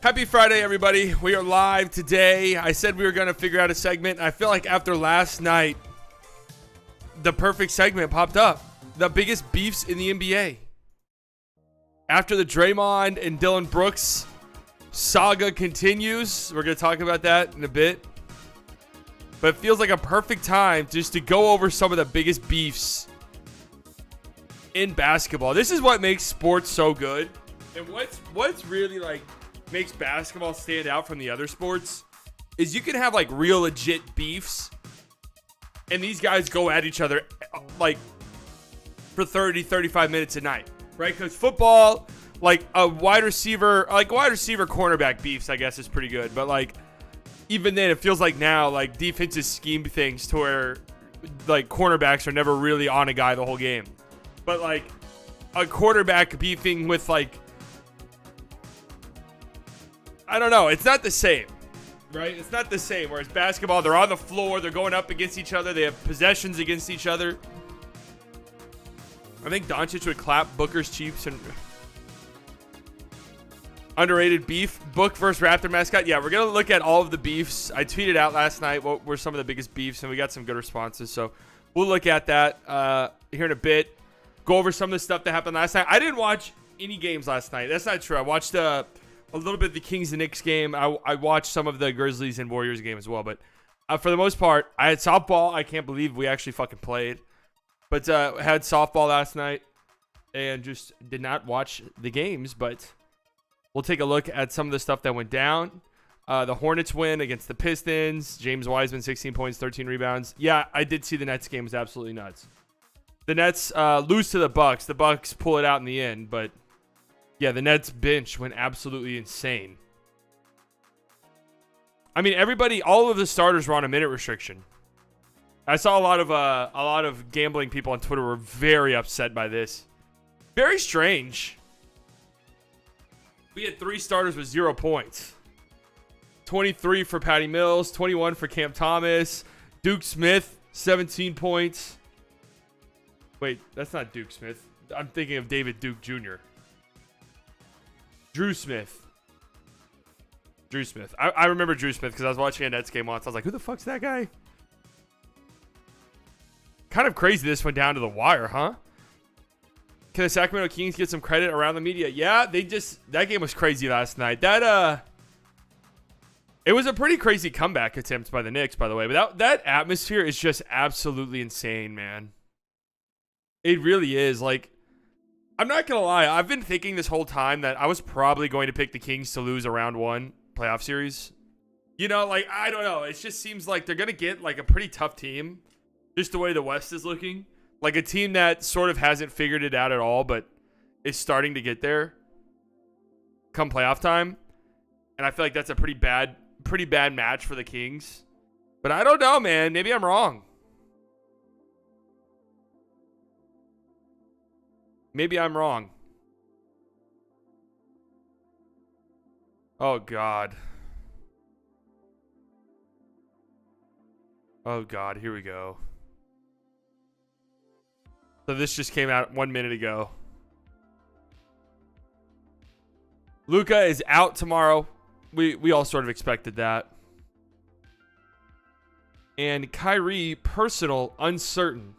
Happy Friday, everybody. We are live today. I said we were going to figure out a segment. I feel like after last night, the perfect segment popped up. The biggest beefs in the NBA. After the Draymond and Dylan Brooks saga continues, we're going to talk about that in a bit. But it feels like a perfect time just to go over some of the biggest beefs in basketball. This is what makes sports so good. And what's really like makes basketball stand out from the other sports is you can have like real legit beefs and these guys go at each other like for 35 minutes a night, right? Because football, like wide receiver cornerback beefs, I guess is pretty good. But like even then it feels like now like defenses scheme things to where like cornerbacks are never really on a guy the whole game. But like a quarterback beefing with like, I don't know. It's not the same, right? It's not the same. Whereas basketball, they're on the floor. They're going up against each other. They have possessions against each other. I think Doncic would clap Booker's cheeks and underrated beef. Book versus Raptor mascot. Yeah, we're going to look at all of the beefs. I tweeted out last night what were some of the biggest beefs, and we got some good responses. So we'll look at that here in a bit. Go over some of the stuff that happened last night. I didn't watch any games last night. That's not true. I watched a little bit of the Kings and Knicks game. I watched some of the Grizzlies and Warriors game as well. But for the most part, I had softball. I can't believe we actually fucking played. But had softball last night and just did not watch the games. But we'll take a look at some of the stuff that went down. The Hornets win against the Pistons. James Wiseman, 16 points, 13 rebounds. Yeah, I did see the Nets game. It was absolutely nuts. The Nets lose to the Bucks. The Bucks pull it out in the end, but yeah, the Nets bench went absolutely insane. I mean, all of the starters were on a minute restriction. I saw a lot of gambling people on Twitter were very upset by this. Very strange. We had 3 starters with 0 points. 23 for Patty Mills, 21 for Cam Thomas, Duke Smith, 17 points. Wait, that's not Duke Smith. I'm thinking of David Duke Jr. Drew Smith. I remember Drew Smith because I was watching a Nets game once. I was like, who the fuck's that guy? Kind of crazy this went down to the wire, huh? Can the Sacramento Kings get some credit around the media? Yeah, that game was crazy last night. It was a pretty crazy comeback attempt by the Knicks, by the way. But that atmosphere is just absolutely insane, man. It really is. Like, I'm not going to lie. I've been thinking this whole time that I was probably going to pick the Kings to lose a round 1 playoff series. You know, like, I don't know. It just seems like they're going to get, like, a pretty tough team. Just the way the West is looking. Like, a team that sort of hasn't figured it out at all, but is starting to get there come playoff time. And I feel like that's a pretty bad match for the Kings. But I don't know, man. Maybe I'm wrong. Maybe I'm wrong. Oh, God. Oh, God. Here we go. So this just came out 1 minute ago. Luka is out tomorrow. We all sort of expected that. And Kyrie, personal, uncertain.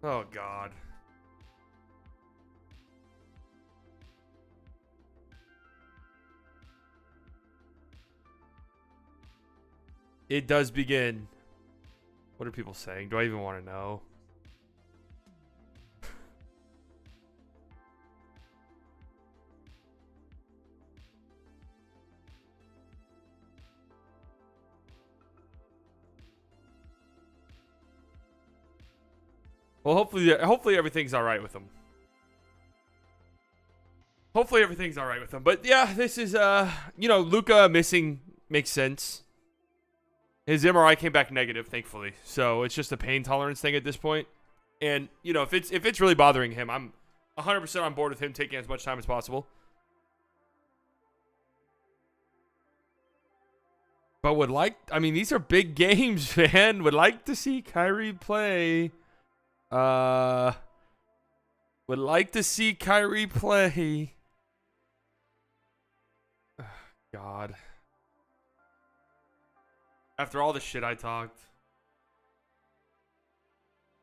Oh, God. It does begin. What are people saying? Do I even want to know? Well, hopefully everything's all right with him. Hopefully everything's all right with him. But yeah, this is Luka missing makes sense. His MRI came back negative, thankfully. So it's just a pain tolerance thing at this point. And if it's really bothering him, I'm 100% on board with him taking as much time as possible. But I mean, these are big games, man. Would like to see Kyrie play. Would like to see Kyrie play. God. After all the shit I talked.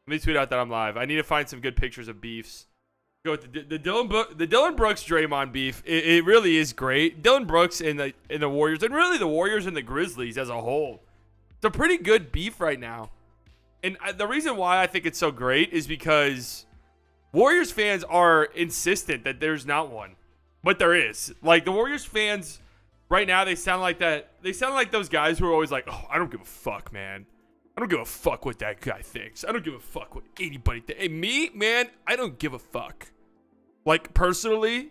Let me tweet out that I'm live. I need to find some good pictures of beefs. Go with the Dylan Brooks Draymond beef. It really is great. Dylan Brooks and the Warriors, and really the Warriors and the Grizzlies as a whole. It's a pretty good beef right now. And the reason why I think it's so great is because Warriors fans are insistent that there's not one, but there is. Like the Warriors fans right now, they sound like that. They sound like those guys who are always like, "Oh, I don't give a fuck, man. I don't give a fuck what that guy thinks. I don't give a fuck what anybody thinks. Hey, me, man, I don't give a fuck." Like, personally,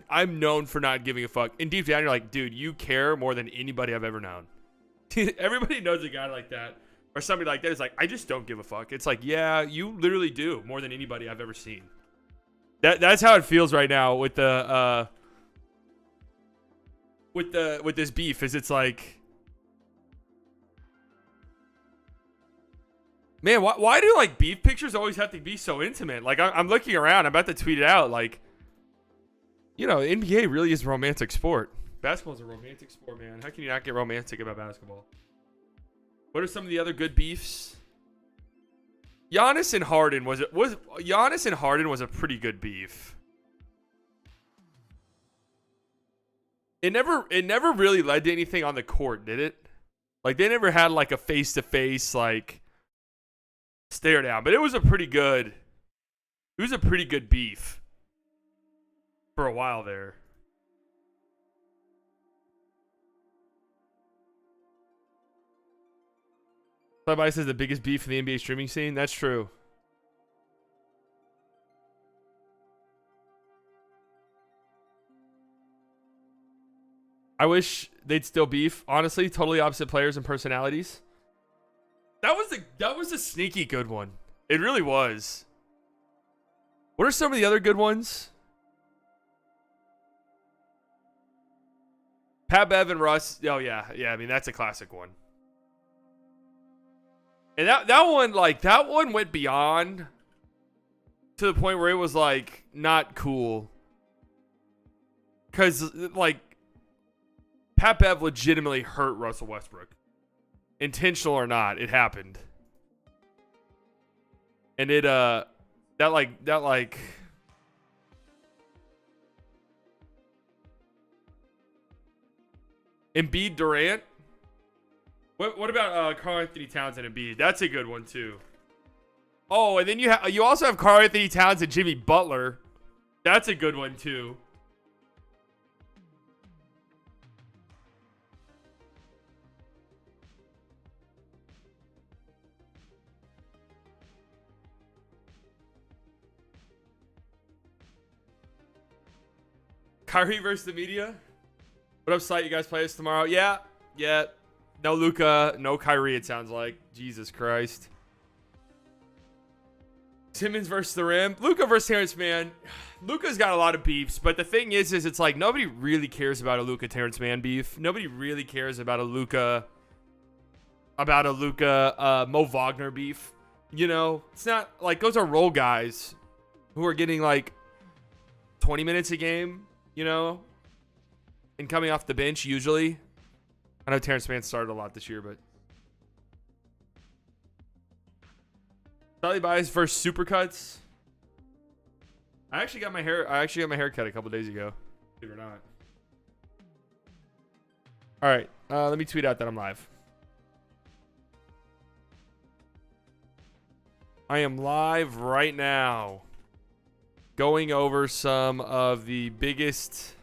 I'm known for not giving a fuck. And deep down, you're like, dude, you care more than anybody I've ever known. Everybody knows a guy like that. Or somebody like that is like, I just don't give a fuck. It's like, yeah, you literally do more than anybody I've ever seen. That's how it feels right now with the with this beef. Is it's like, man, why do like beef pictures always have to be so intimate? Like I'm looking around, I'm about to tweet it out. Like, you know, NBA really is a romantic sport. Basketball is a romantic sport, man. How can you not get romantic about basketball? What are some of the other good beefs? Giannis and Harden was a pretty good beef. It never really led to anything on the court, did it? Like they never had like a face-to-face like stare down, but it was a pretty good beef for a while there. Somebody says the biggest beef in the NBA streaming scene. That's true. I wish they'd still beef. Honestly, totally opposite players and personalities. That was a sneaky good one. It really was. What are some of the other good ones? Pat, Bev, and Russ. Oh yeah. I mean, that's a classic one. And that one went beyond to the point where it was like not cool. Cause like Pat Bev legitimately hurt Russell Westbrook. Intentional or not, it happened. And it that Embiid Durant. What about Karl Anthony Towns and Embiid? That's a good one too. Oh, and then you also have Karl Anthony Towns and Jimmy Butler. That's a good one too. Kyrie versus the media. What up, Sight? You guys play this tomorrow? Yeah. No Luka, no Kyrie, it sounds like. Jesus Christ. Simmons versus the rim. Luka versus Terrence, man. Luka's got a lot of beefs, but the thing is it's like nobody really cares about a Luka Terrence Mann beef. Nobody really cares about a Luka Mo Wagner beef. You know, it's not like those are role guys who are getting like 20 minutes a game, you know, and coming off the bench usually. I know Terrence Mann started a lot this year, but Sally Bias versus Supercuts. I actually got my hair cut a couple days ago. Believe it or not. All right, let me tweet out that I'm live. I am live right now, going over some of the biggest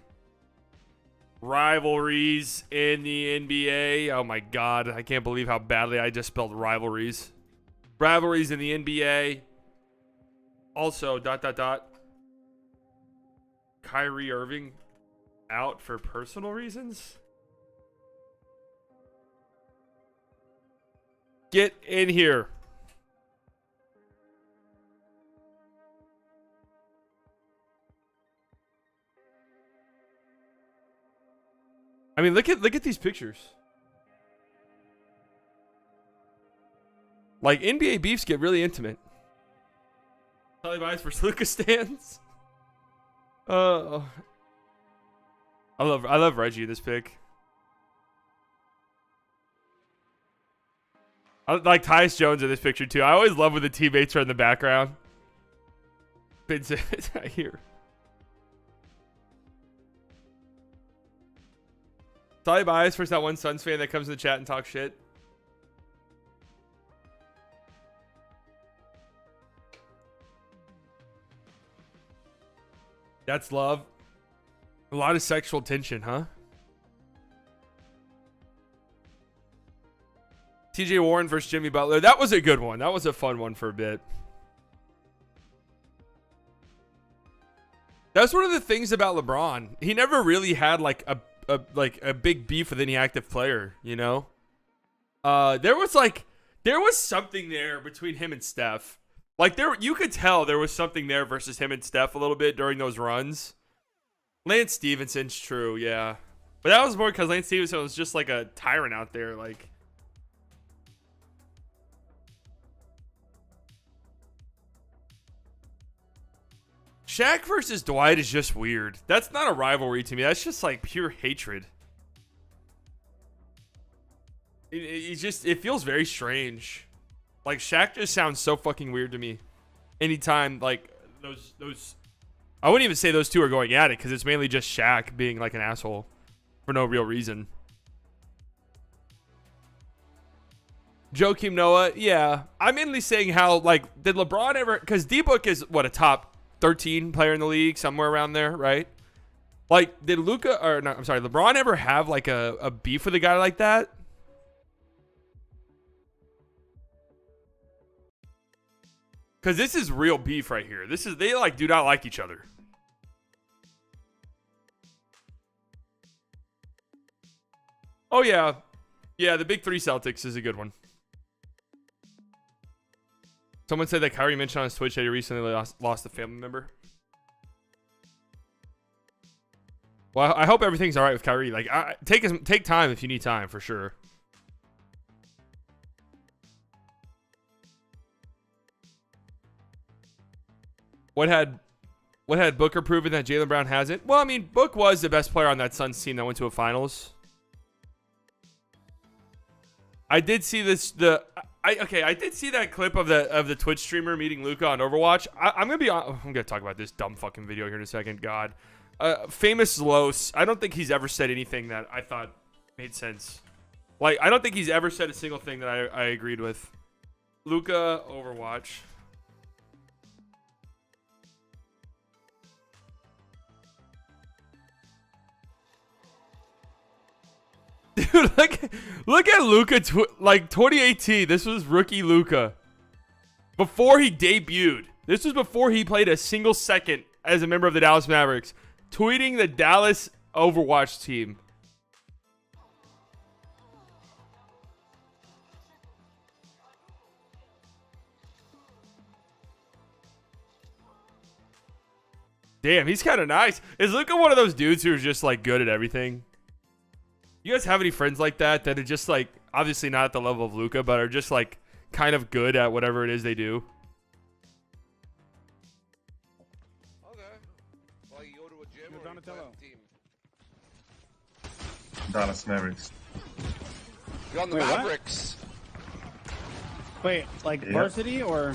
rivalries in the NBA. Oh my God, I can't believe how badly I just spelled rivalries. Rivalries in the NBA. Also, ... Kyrie Irving out for personal reasons. Get in here. I mean, look at these pictures. Like, NBA beefs get really intimate. Charlie Bias versus Luka stands. I love Reggie in this pick. I like Tyus Jones in this picture too. I always love when the teammates are in the background. Ben Simmons right here. Charlie Bias versus that one Suns fan that comes in the chat and talks shit. That's love. A lot of sexual tension, huh? TJ Warren versus Jimmy Butler. That was a good one. That was a fun one for a bit. That's one of the things about LeBron. He never really had like a big beef with any active player, you know? There was something there between him and Steph. Like you could tell there was something there versus him and Steph a little bit during those runs. Lance Stevenson's true, yeah. But that was more because Lance Stevenson was just like a tyrant out there, like. Shaq versus Dwight is just weird. That's not a rivalry to me. That's just like pure hatred. It feels very strange. Like Shaq just sounds so fucking weird to me. Anytime like those I wouldn't even say those two are going at it because it's mainly just Shaq being like an asshole for no real reason. Joakim Noah, yeah. I'm mainly saying how like did LeBron ever, because D-Book is what, a top 13 player in the league, somewhere around there, right? Like did LeBron ever have like a beef with a guy like that? Because this is real beef right here. They like do not like each other. Oh yeah. Yeah, the Big Three Celtics is a good one. Someone said that Kyrie mentioned on his Twitch that he recently lost a family member. Well, I hope everything's all right with Kyrie. Like, take time if you need time, for sure. What had Booker proven that Jaylen Brown hasn't? Well, I mean, Book was the best player on that Suns team that went to a finals. I did see this. I did see that clip of the Twitch streamer meeting Luka on Overwatch. I'm gonna talk about this dumb fucking video here in a second. God, famous Los. I don't think he's ever said anything that I thought made sense. Like, I don't think he's ever said a single thing that I agreed with. Luka Overwatch. Dude, look at Luka, like 2018. This was rookie Luka. Before he debuted. This was before he played a single second as a member of the Dallas Mavericks. Tweeting the Dallas Overwatch team. Damn, he's kind of nice. Is Luka one of those dudes who's just like good at everything? You guys have any friends like that are just like, obviously not at the level of Luka, but are just like kind of good at whatever it is they do? Okay. Well, you go to a gym or a team? Dallas Mavericks. You're on the Mavericks. Wait, like varsity or?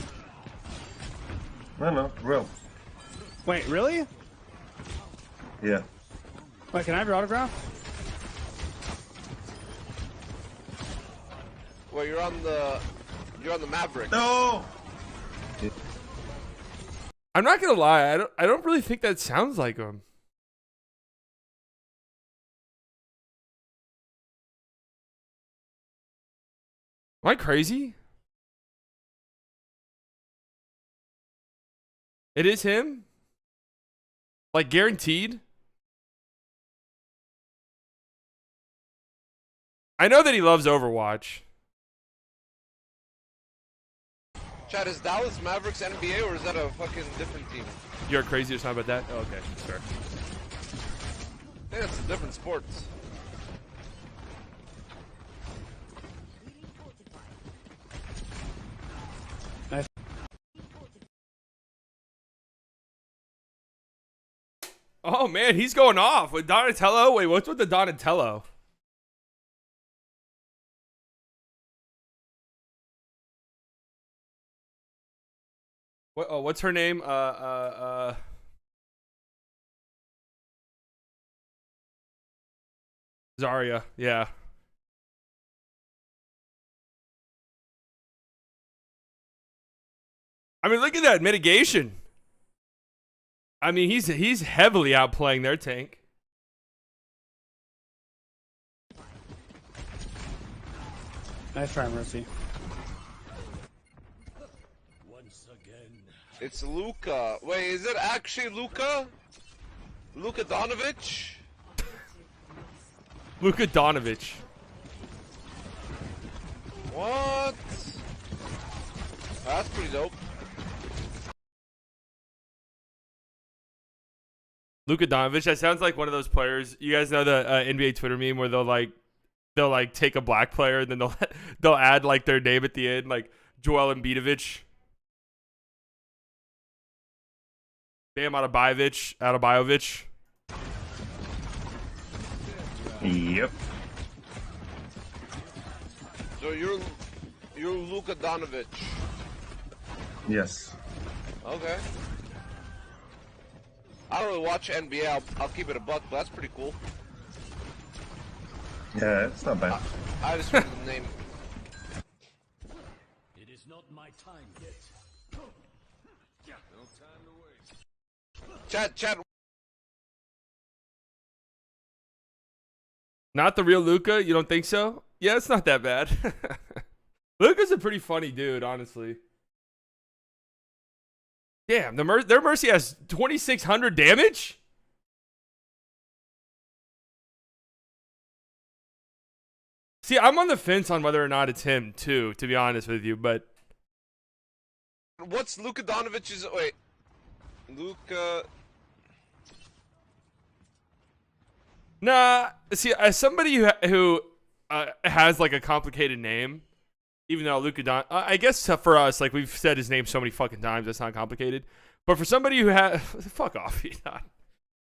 No, real. Wait, really? Yeah. Wait, can I have your autograph? Well, you're on the Mavericks. No. I'm not gonna lie. I don't really think that sounds like him. Am I crazy? It is him? Like, guaranteed? I know that he loves Overwatch. Chad, is Dallas Mavericks NBA or is that a fucking different team? You're crazy or something about that? Oh, okay, sure. I think it's a different sports. Oh man, he's going off with Donatello. Wait, what's with the Donatello? What? Oh, what's her name? Zarya. Yeah. I mean, look at that mitigation. I mean, he's heavily outplaying their tank. Nice try, Mercy. It's Luka. Wait, is it actually Luka? Luka Donovich? Luka Donovich. What? That's pretty dope. Luka Donovich. That sounds like one of those players. You guys know the NBA Twitter meme where they'll take a black player and then they'll add like their name at the end, like Joel Embiidovich, Bam Adebayovic. Yep. So you're Luka Donovich. Yes. Okay. I don't really watch NBA. I'll keep it a buck, but that's pretty cool. Yeah, it's not bad. I just heard the name. It is not my time yet. No time to waste. Chat. Not the real Luka? You don't think so? Yeah, it's not that bad. Luka's a pretty funny dude, honestly. Damn, their Mercy has 2,600 damage? See, I'm on the fence on whether or not it's him, too, to be honest with you, but... What's Luka Donovich's... Wait. Luka... Nah, see, as somebody who has, like, a complicated name, even though Luka Don... I guess for us, like, we've said his name so many fucking times, that's not complicated. But for somebody who has... Fuck off, he's not.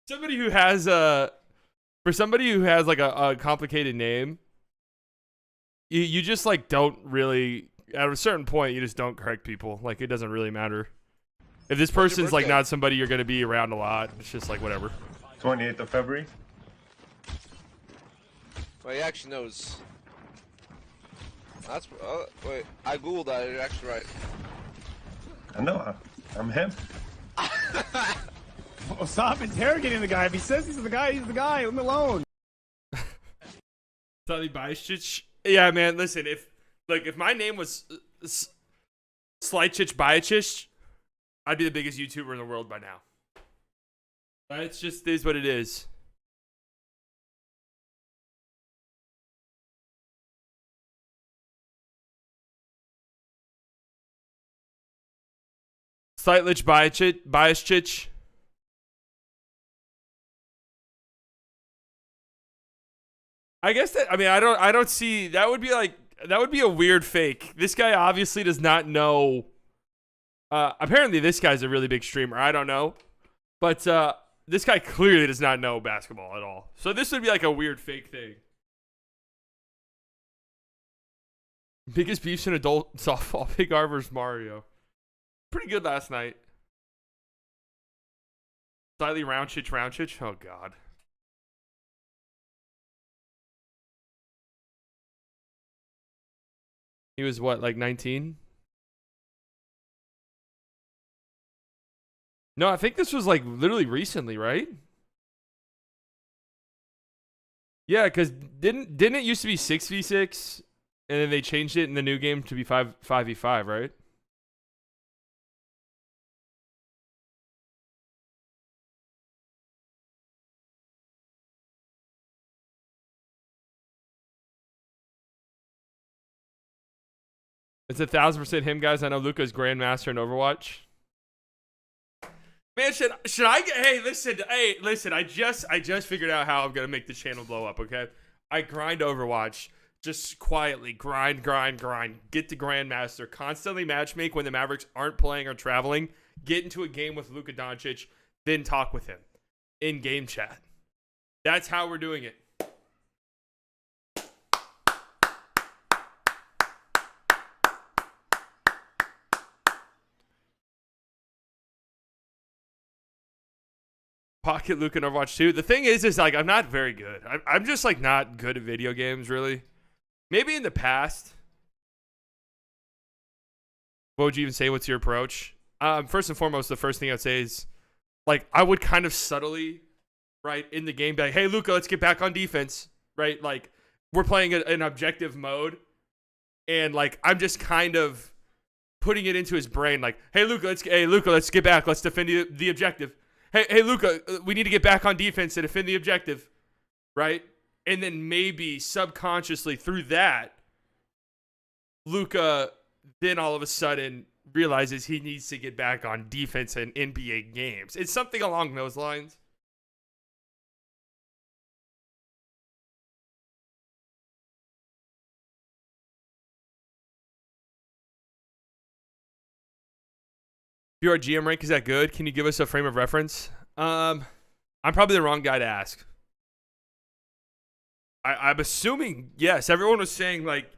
Somebody who has, For somebody who has, like, a complicated name... You just, like, don't really... At a certain point, you just don't correct people. Like, it doesn't really matter. If this person's, like, not somebody you're going to be around a lot, it's just, like, whatever. 28th of February. Well, he actually knows. That's... wait, I googled that. You're actually right. I know. I'm him. Oh, stop interrogating the guy. If he says he's the guy, he's the guy. Leave him alone. Tali Bajicic. Yeah, man, listen, if my name was Slychich Bajicic, I'd be the biggest YouTuber in the world by now. It's just is what it is. Slychich Bajicic. I guess that, I mean, I don't see, that would be a weird fake. This guy obviously does not know. Apparently this guy's a really big streamer. I don't know. But this guy clearly does not know basketball at all. So this would be like a weird fake thing. Biggest beefs in adult softball. Big R versus Mario. Pretty good last night. Slightly Roundchich. Oh, God. He was what, like 19? No, I think this was like literally recently, right? Yeah, because didn't it used to be 6v6 and then they changed it in the new game to be 5v5, right? It's 1,000% him, guys. I know Luka's Grandmaster in Overwatch. Man, should I get? Hey, listen. I just figured out how I'm gonna make the channel blow up. Okay, I grind Overwatch, just quietly grind. Get to Grandmaster. Constantly matchmake when the Mavericks aren't playing or traveling. Get into a game with Luka Doncic, then talk with him. in game chat. That's how we're doing it. Pocket Luka and Overwatch 2. The thing is like, I'm not very good. I'm just like not good at video games, really. Maybe in the past. What would you even say? What's your approach? First and foremost, the first thing I'd say is, like, I would kind of subtly, right, in the game be like, hey, Luka, let's get back on defense, right? Like, we're playing an objective mode, and, like, I'm just kind of putting it into his brain, like, hey, Luka, let's get back. Let's defend the objective. Hey, Luka, we need to get back on defense and defend the objective, right? And then maybe subconsciously through that, Luka then all of a sudden realizes he needs to get back on defense in NBA games. It's something along those lines. Your GM rank, is that good? Can you give us a frame of reference? I'm probably the wrong guy to ask. I'm assuming, yes. Everyone was saying, like,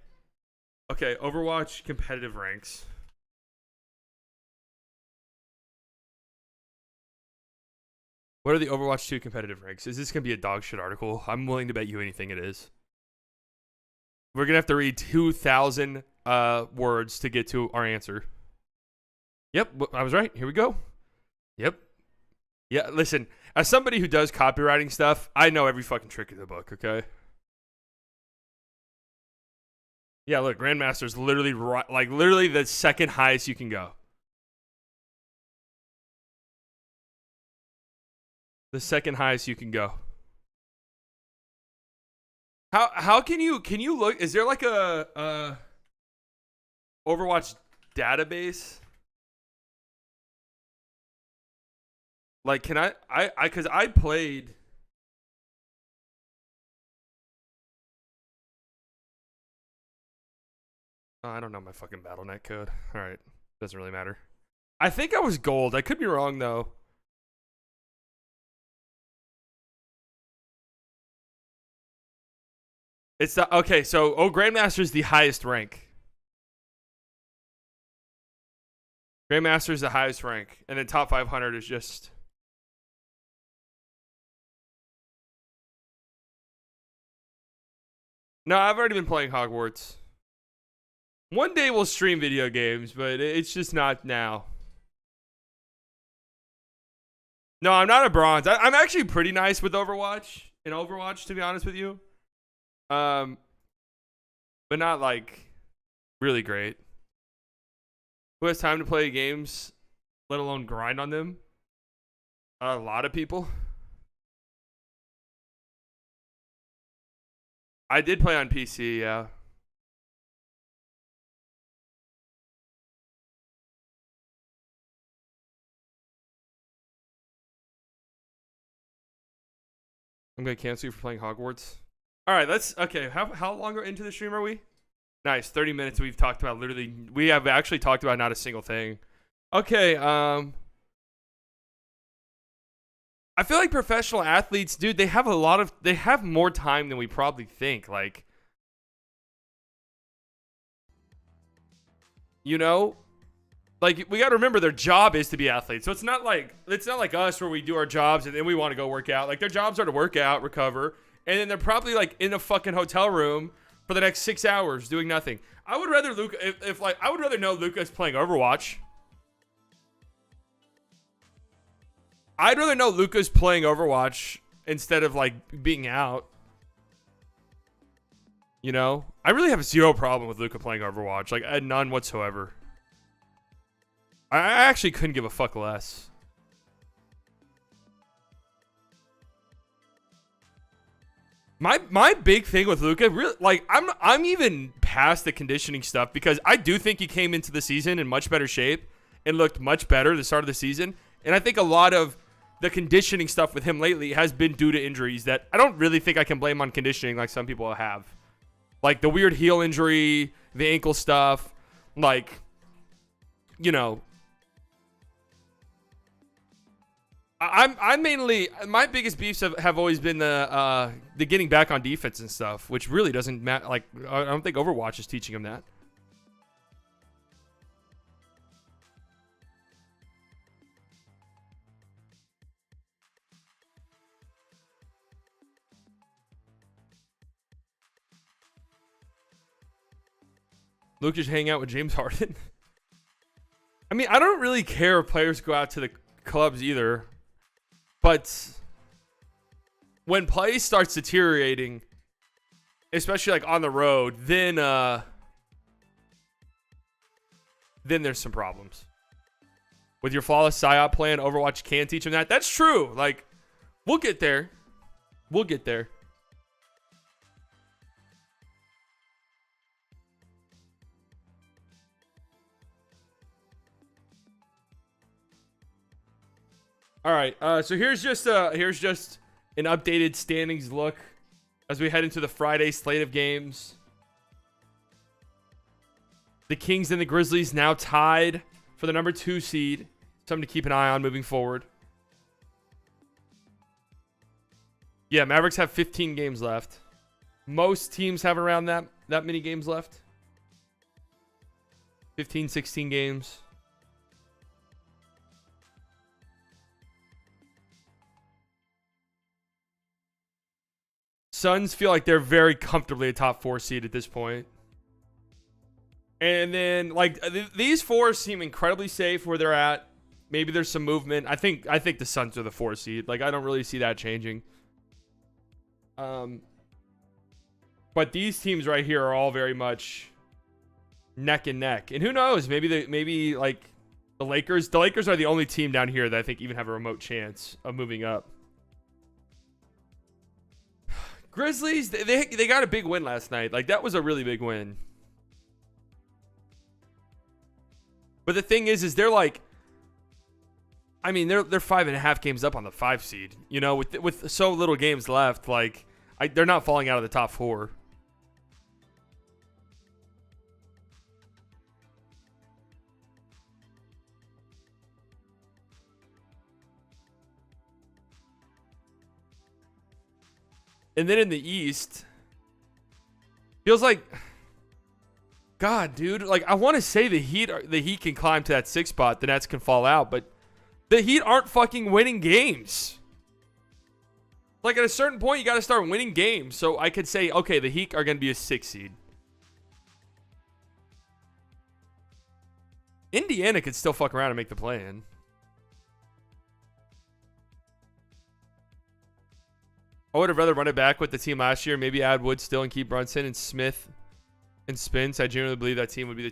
okay, Overwatch competitive ranks. What are the Overwatch 2 competitive ranks? Is this going to be a dog shit article? I'm willing to bet you anything it is. We're going to have to read 2,000 words to get to our answer. Yep, I was right. Here we go. Yep. Yeah, listen, as somebody who does copywriting stuff, I know every fucking trick in the book, okay? Yeah, look, Grandmaster's literally literally the second highest you can go. The second highest you can go. How can you look? Is there like a Overwatch database? Like, can I because I played. Oh, I don't know my fucking BattleNet code. All right, doesn't really matter. I think I was gold. I could be wrong though. It's the okay. So, Grandmaster is the highest rank. Grandmaster is the highest rank, and then top 500 is just. No, I've already been playing Hogwarts. One day we'll stream video games, but it's just not now. No, I'm not a bronze. I'm actually pretty nice with Overwatch. In Overwatch, to be honest with you. But not like really great. Who has time to play games, let alone grind on them? A lot of people. I did play on PC, yeah. I'm gonna cancel you for playing Hogwarts. All right, okay. How long into the stream are we? Nice, 30 minutes. We've talked about we have actually talked about not a single thing. Okay, I feel like professional athletes, dude, they have more time than we probably think. Like, you know, like we got to remember their job is to be athletes. So it's not like us where we do our jobs and then we want to go work out. Like their jobs are to work out, recover, and then they're probably like in a fucking hotel room for the next 6 hours doing nothing. I would rather I would rather know Luka's playing Overwatch. I'd rather know Luka's playing Overwatch instead of like being out. You know, I really have zero problem with Luka playing Overwatch. Like, none whatsoever. I actually couldn't give a fuck less. My big thing with Luka, really, like I'm even past the conditioning stuff because I do think he came into the season in much better shape and looked much better at the start of the season. And I think a lot of the conditioning stuff with him lately has been due to injuries that I don't really think I can blame on conditioning like some people have. Like the weird heel injury, the ankle stuff, like, you know. I'm mainly, my biggest beefs have always been the getting back on defense and stuff, which really doesn't matter. Like, I don't think Overwatch is teaching him that. Luke just hang out with James Harden. I mean, I don't really care if players go out to the clubs either, but when play starts deteriorating, especially like on the road, then there's some problems. With your flawless psyop plan, Overwatch can teach him that. That's true. Like, we'll get there. We'll get there. All right, so here's just an updated standings look as we head into the Friday slate of games. The Kings and the Grizzlies now tied for the number 2 seed. Something to keep an eye on moving forward. Yeah, Mavericks have 15 games left. Most teams have around that many games left. 15, 16 games. Suns feel like they're very comfortably a top 4 seed at this point. And then, like, these 4 seem incredibly safe where they're at. Maybe there's some movement. I think the Suns are the 4 seed. Like, I don't really see that changing. But these teams right here are all very much neck and neck. And who knows? Maybe like the Lakers. The Lakers are the only team down here that I think even have a remote chance of moving up. Grizzlies, they got a big win last night. Like, that was a really big win. But the thing is they're like, I mean, they're 5.5 games up on the 5 seed. You know, with so little games left, like, they're not falling out of the top 4. And then in the East, feels like, God, dude, like, I want to say the Heat can climb to that 6 spot, the Nets can fall out, but the Heat aren't fucking winning games. Like, at a certain point, you got to start winning games. So I could say, okay, the Heat are going to be a 6 seed. Indiana could still fuck around and make the play-in. I would have rather run it back with the team last year. Maybe add Wood still and keep Brunson and Smith and Spence. I genuinely believe that team would be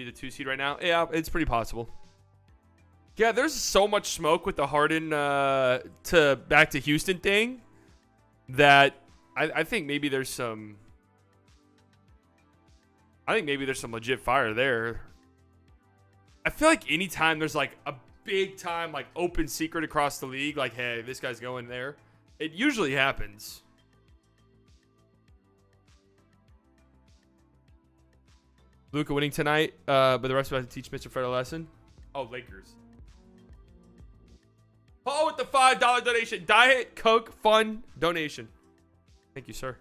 the 2 seed right now. Yeah, it's pretty possible. Yeah, there's so much smoke with the Harden to back to Houston thing that I think maybe there's some. I think maybe there's some legit fire there. I feel like anytime there's like a big time like open secret across the league, like, hey, this guy's going there. It usually happens. Luka winning tonight, but the rest of us have to teach Mr. Fred a lesson. Oh, Lakers. Oh, with the $5 donation. Diet Coke Fun donation. Thank you, sir.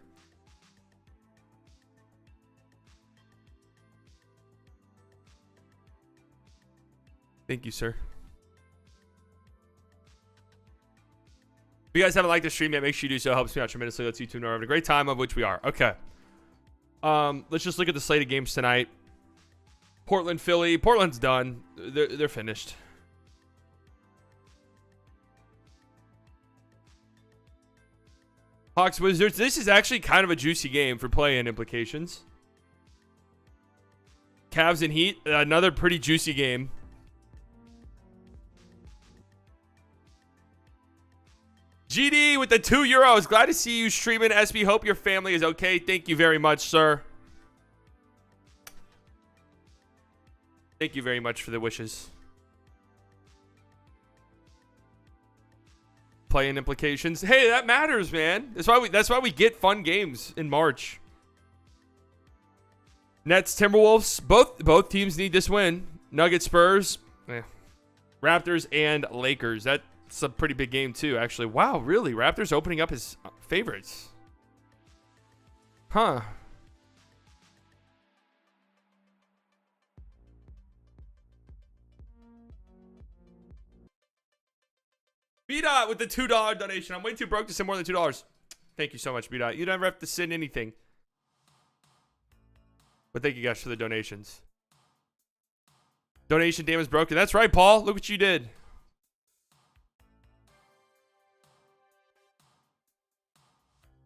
Thank you, sir. If you guys haven't liked the stream yet, make sure you do so. It helps me out tremendously. Let's see two having a great time, of which we are. Okay. Let's just look at the slate of games tonight. Portland, Philly. Portland's done. They're finished. Hawks, Wizards. This is actually kind of a juicy game for play-in implications. Cavs and Heat. Another pretty juicy game. GD with the €2. Glad to see you streaming. SB, hope your family is okay. Thank you very much, sir. Thank you very much for the wishes. Play-in implications. Hey, that matters, man. That's why we get fun games in March. Nets, Timberwolves. Both teams need this win. Nuggets, Spurs, Raptors, and Lakers. That It's a pretty big game too, actually. Wow, really? Raptors opening up his favorites. Huh. B-Dot with the $2 donation. I'm way too broke to send more than $2. Thank you so much, B-Dot. You never have to send anything. But thank you guys for the donations. Donation dam is broken. That's right, Paul. Look what you did.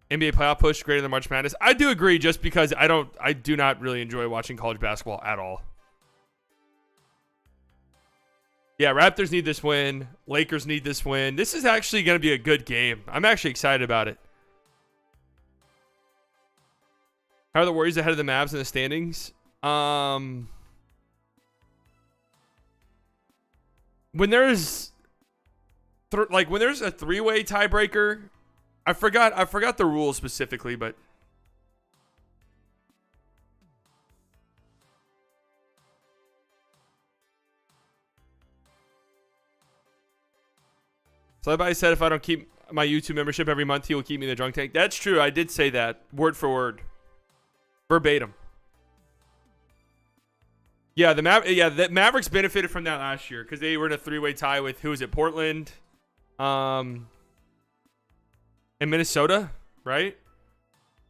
NBA playoff push greater than March Madness. I do agree, just because I do not really enjoy watching college basketball at all. Yeah, Raptors need this win. Lakers need this win. This is actually going to be a good game. I'm actually excited about it. How are the Warriors ahead of the Mavs in the standings? When there's when there's a three-way tiebreaker, I forgot the rules specifically, but so everybody said if I don't keep my YouTube membership every month, he will keep me in the drunk tank. That's true. I did say that word for word, verbatim. Yeah, the Mavericks benefited from that last year because they were in a three-way tie with, who was it, Portland, and Minnesota, right?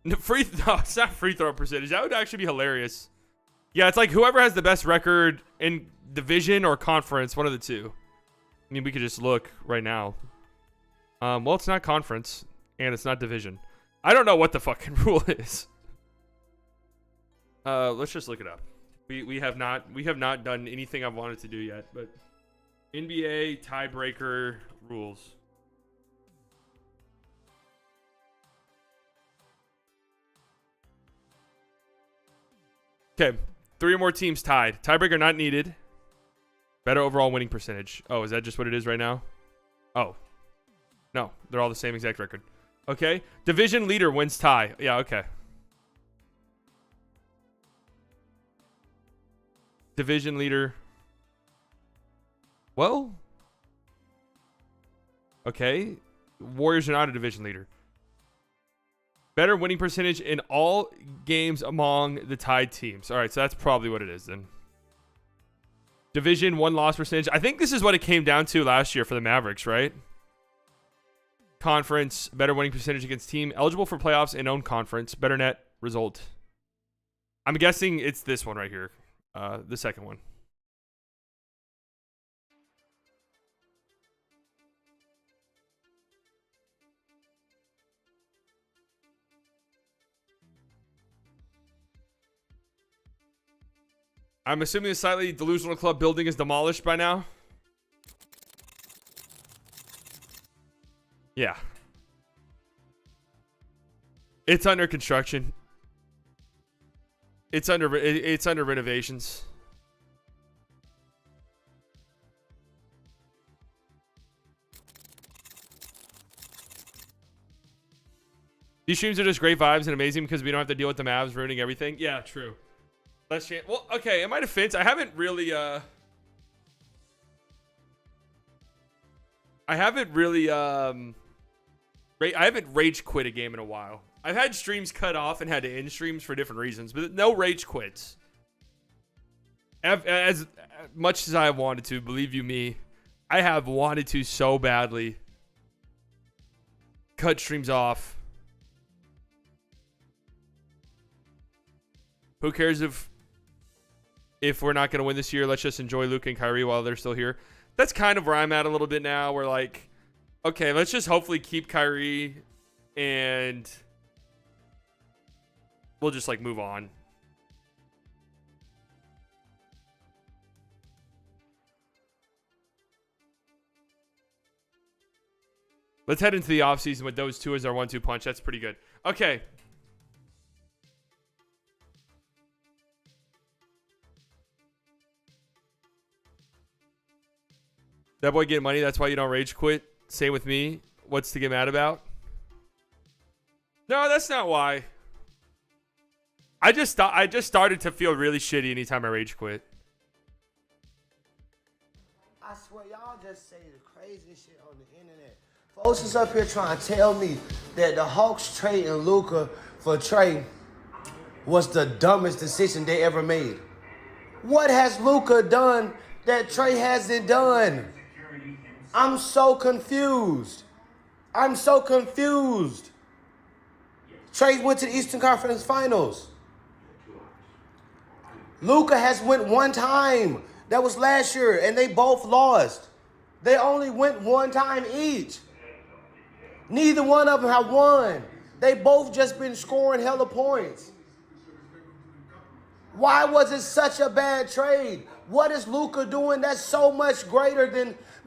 No, it's not free throw percentage. That would actually be hilarious. Yeah, it's like whoever has the best record in division or conference, one of the two. I mean, we could just look right now. Well, it's not conference and it's not division. I don't know what the fucking rule is. Let's just look it up. We have not done anything I've wanted to do yet, but NBA tiebreaker rules. Okay, 3 or more teams tied. Tiebreaker not needed. Better overall winning percentage. Oh, is that just what it is right now? Oh. No, they're all the same exact record. Okay. Division leader wins tie. Yeah, okay. Division leader. Well. Okay. Warriors are not a division leader. Better winning percentage in all games among the tied teams. All right, so that's probably what it is then. Division 1 loss percentage. I think this is what it came down to last year for the Mavericks, right? Conference, better winning percentage against team. Eligible for playoffs in own conference. Better net result. I'm guessing it's this one right here. The second one. I'm assuming the slightly delusional club building is demolished by now. Yeah. It's under construction. It's under renovations. These streams are just great vibes and amazing because we don't have to deal with the Mavs ruining everything. Yeah, true. Less chance. Well, okay. In my defense, I haven't really I haven't rage quit a game in a while. I've had streams cut off and had to end streams for different reasons, but no rage quits. As much as I have wanted to, believe you me, I have wanted to so badly cut streams off. Who cares if we're not going to win this year? Let's just enjoy Luka and Kyrie while they're still here. That's kind of where I'm at a little bit now. We're like, okay, let's just hopefully keep Kyrie and we'll just like move on. Let's head into the offseason with those two as our 1-2 punch. That's pretty good. Okay. That boy getting money. That's why you don't rage quit. Same with me. What's to get mad about? No, that's not why. I just started to feel really shitty anytime I rage quit. I swear y'all just say the craziest shit on the internet. Folks is up here trying to tell me that the Hawks trading Luka for Trey was the dumbest decision they ever made. What has Luka done that Trey hasn't done? I'm so confused. I'm so confused. Trey went to the Eastern Conference Finals. Luka has went one time. That was last year, and they both lost. They only went one time each. Neither one of them have won. They both just been scoring hella points. Why was it such a bad trade? What is Luka doing that's so much greater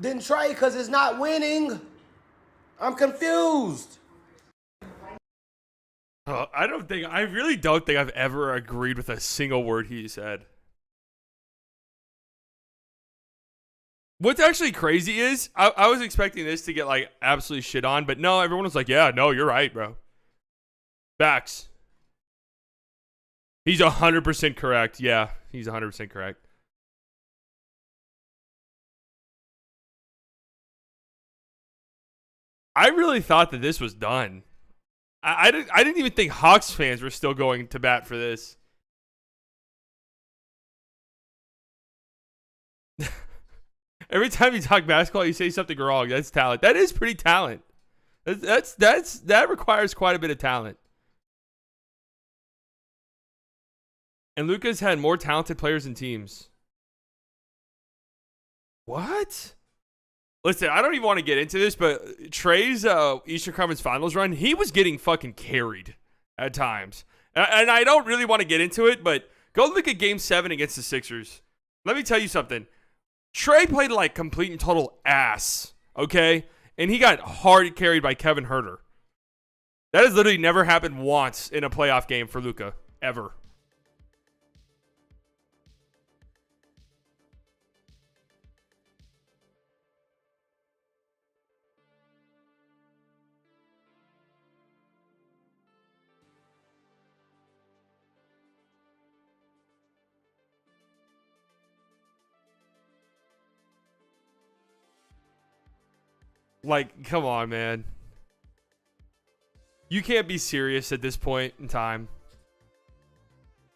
than Trey because it's not winning? I'm confused. I really don't think I've ever agreed with a single word he said. What's actually crazy is I was expecting this to get like absolutely shit on, but no, everyone was like, yeah, no, you're right, bro. Facts. He's 100% correct. Yeah, he's 100% correct. I really thought that this was done. I didn't even think Hawks fans were still going to bat for this. Every time you talk basketball, you say something wrong. That's talent. That is pretty talent. That requires quite a bit of talent. And Luka's had more talented players and teams. What? Listen, I don't even want to get into this, but Trey's Eastern Conference Finals run, he was getting fucking carried at times. And I don't really want to get into it, but go look at Game 7 against the Sixers. Let me tell you something. Trey played like complete and total ass, okay? And he got hard carried by Kevin Huerter. That has literally never happened once in a playoff game for Luka, ever. Like, come on, man. You can't be serious at this point in time.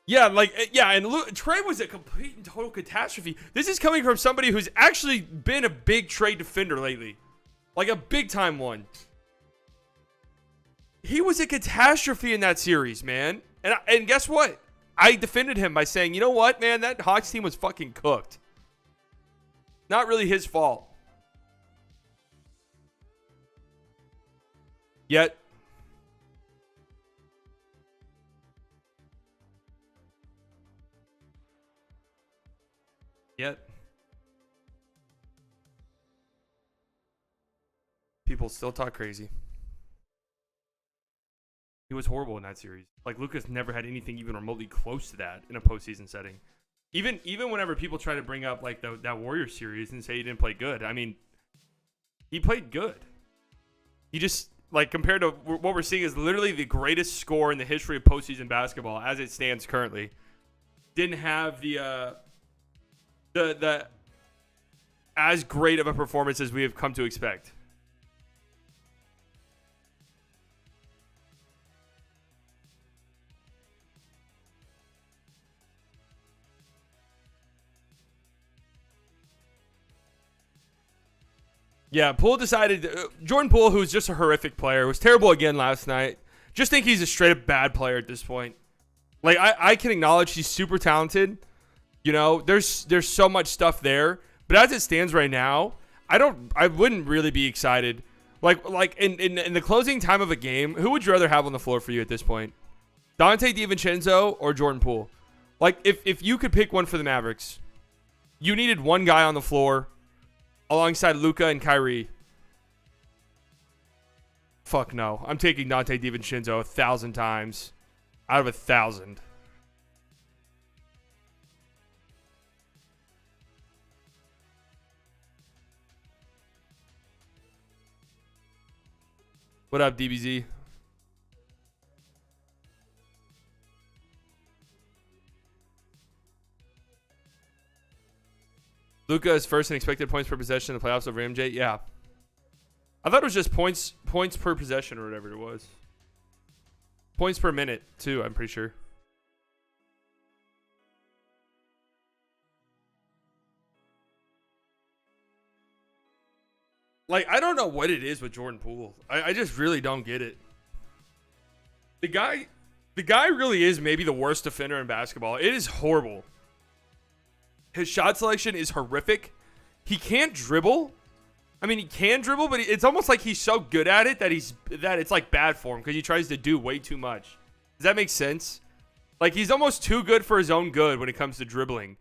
Yeah, and Trey was a complete and total catastrophe. This is coming from somebody who's actually been a big Trey defender lately. Like a big-time one. He was a catastrophe in that series, man. And guess what? I defended him by saying, you know what, man? That Hawks team was fucking cooked. Not really his fault. Yet people still talk crazy. He was horrible in that series. Like, Luka's never had anything even remotely close to that in a postseason setting. Even whenever people try to bring up like that Warriors series and say he didn't play good, I mean, he played good. He just, like, compared to what we're seeing is literally the greatest score in the history of postseason basketball as it stands currently. Didn't have the as great of a performance as we have come to expect. Yeah, Poole decided, Jordan Poole, who's just a horrific player, was terrible again last night. Just think he's a straight up bad player at this point. Like, I can acknowledge he's super talented. You know, there's so much stuff there. But as it stands right now, I wouldn't really be excited. Like in the closing time of a game, who would you rather have on the floor for you at this point? Dante DiVincenzo or Jordan Poole? Like, if you could pick one for the Mavericks, you needed one guy on the floor alongside Luka and Kyrie. Fuck no. I'm taking Dante DiVincenzo 1,000 times out of 1,000. What up, DBZ? Luka is first in expected points per possession in the playoffs over MJ. Yeah. I thought it was just points per possession or whatever it was. Points per minute, too, I'm pretty sure. Like, I don't know what it is with Jordan Poole. I just really don't get it. The guy really is maybe the worst defender in basketball. It is horrible. His shot selection is horrific. He can't dribble. I mean, he can dribble, but it's almost like he's so good at it that it's like bad for him because he tries to do way too much. Does that make sense? Like, he's almost too good for his own good when it comes to dribbling.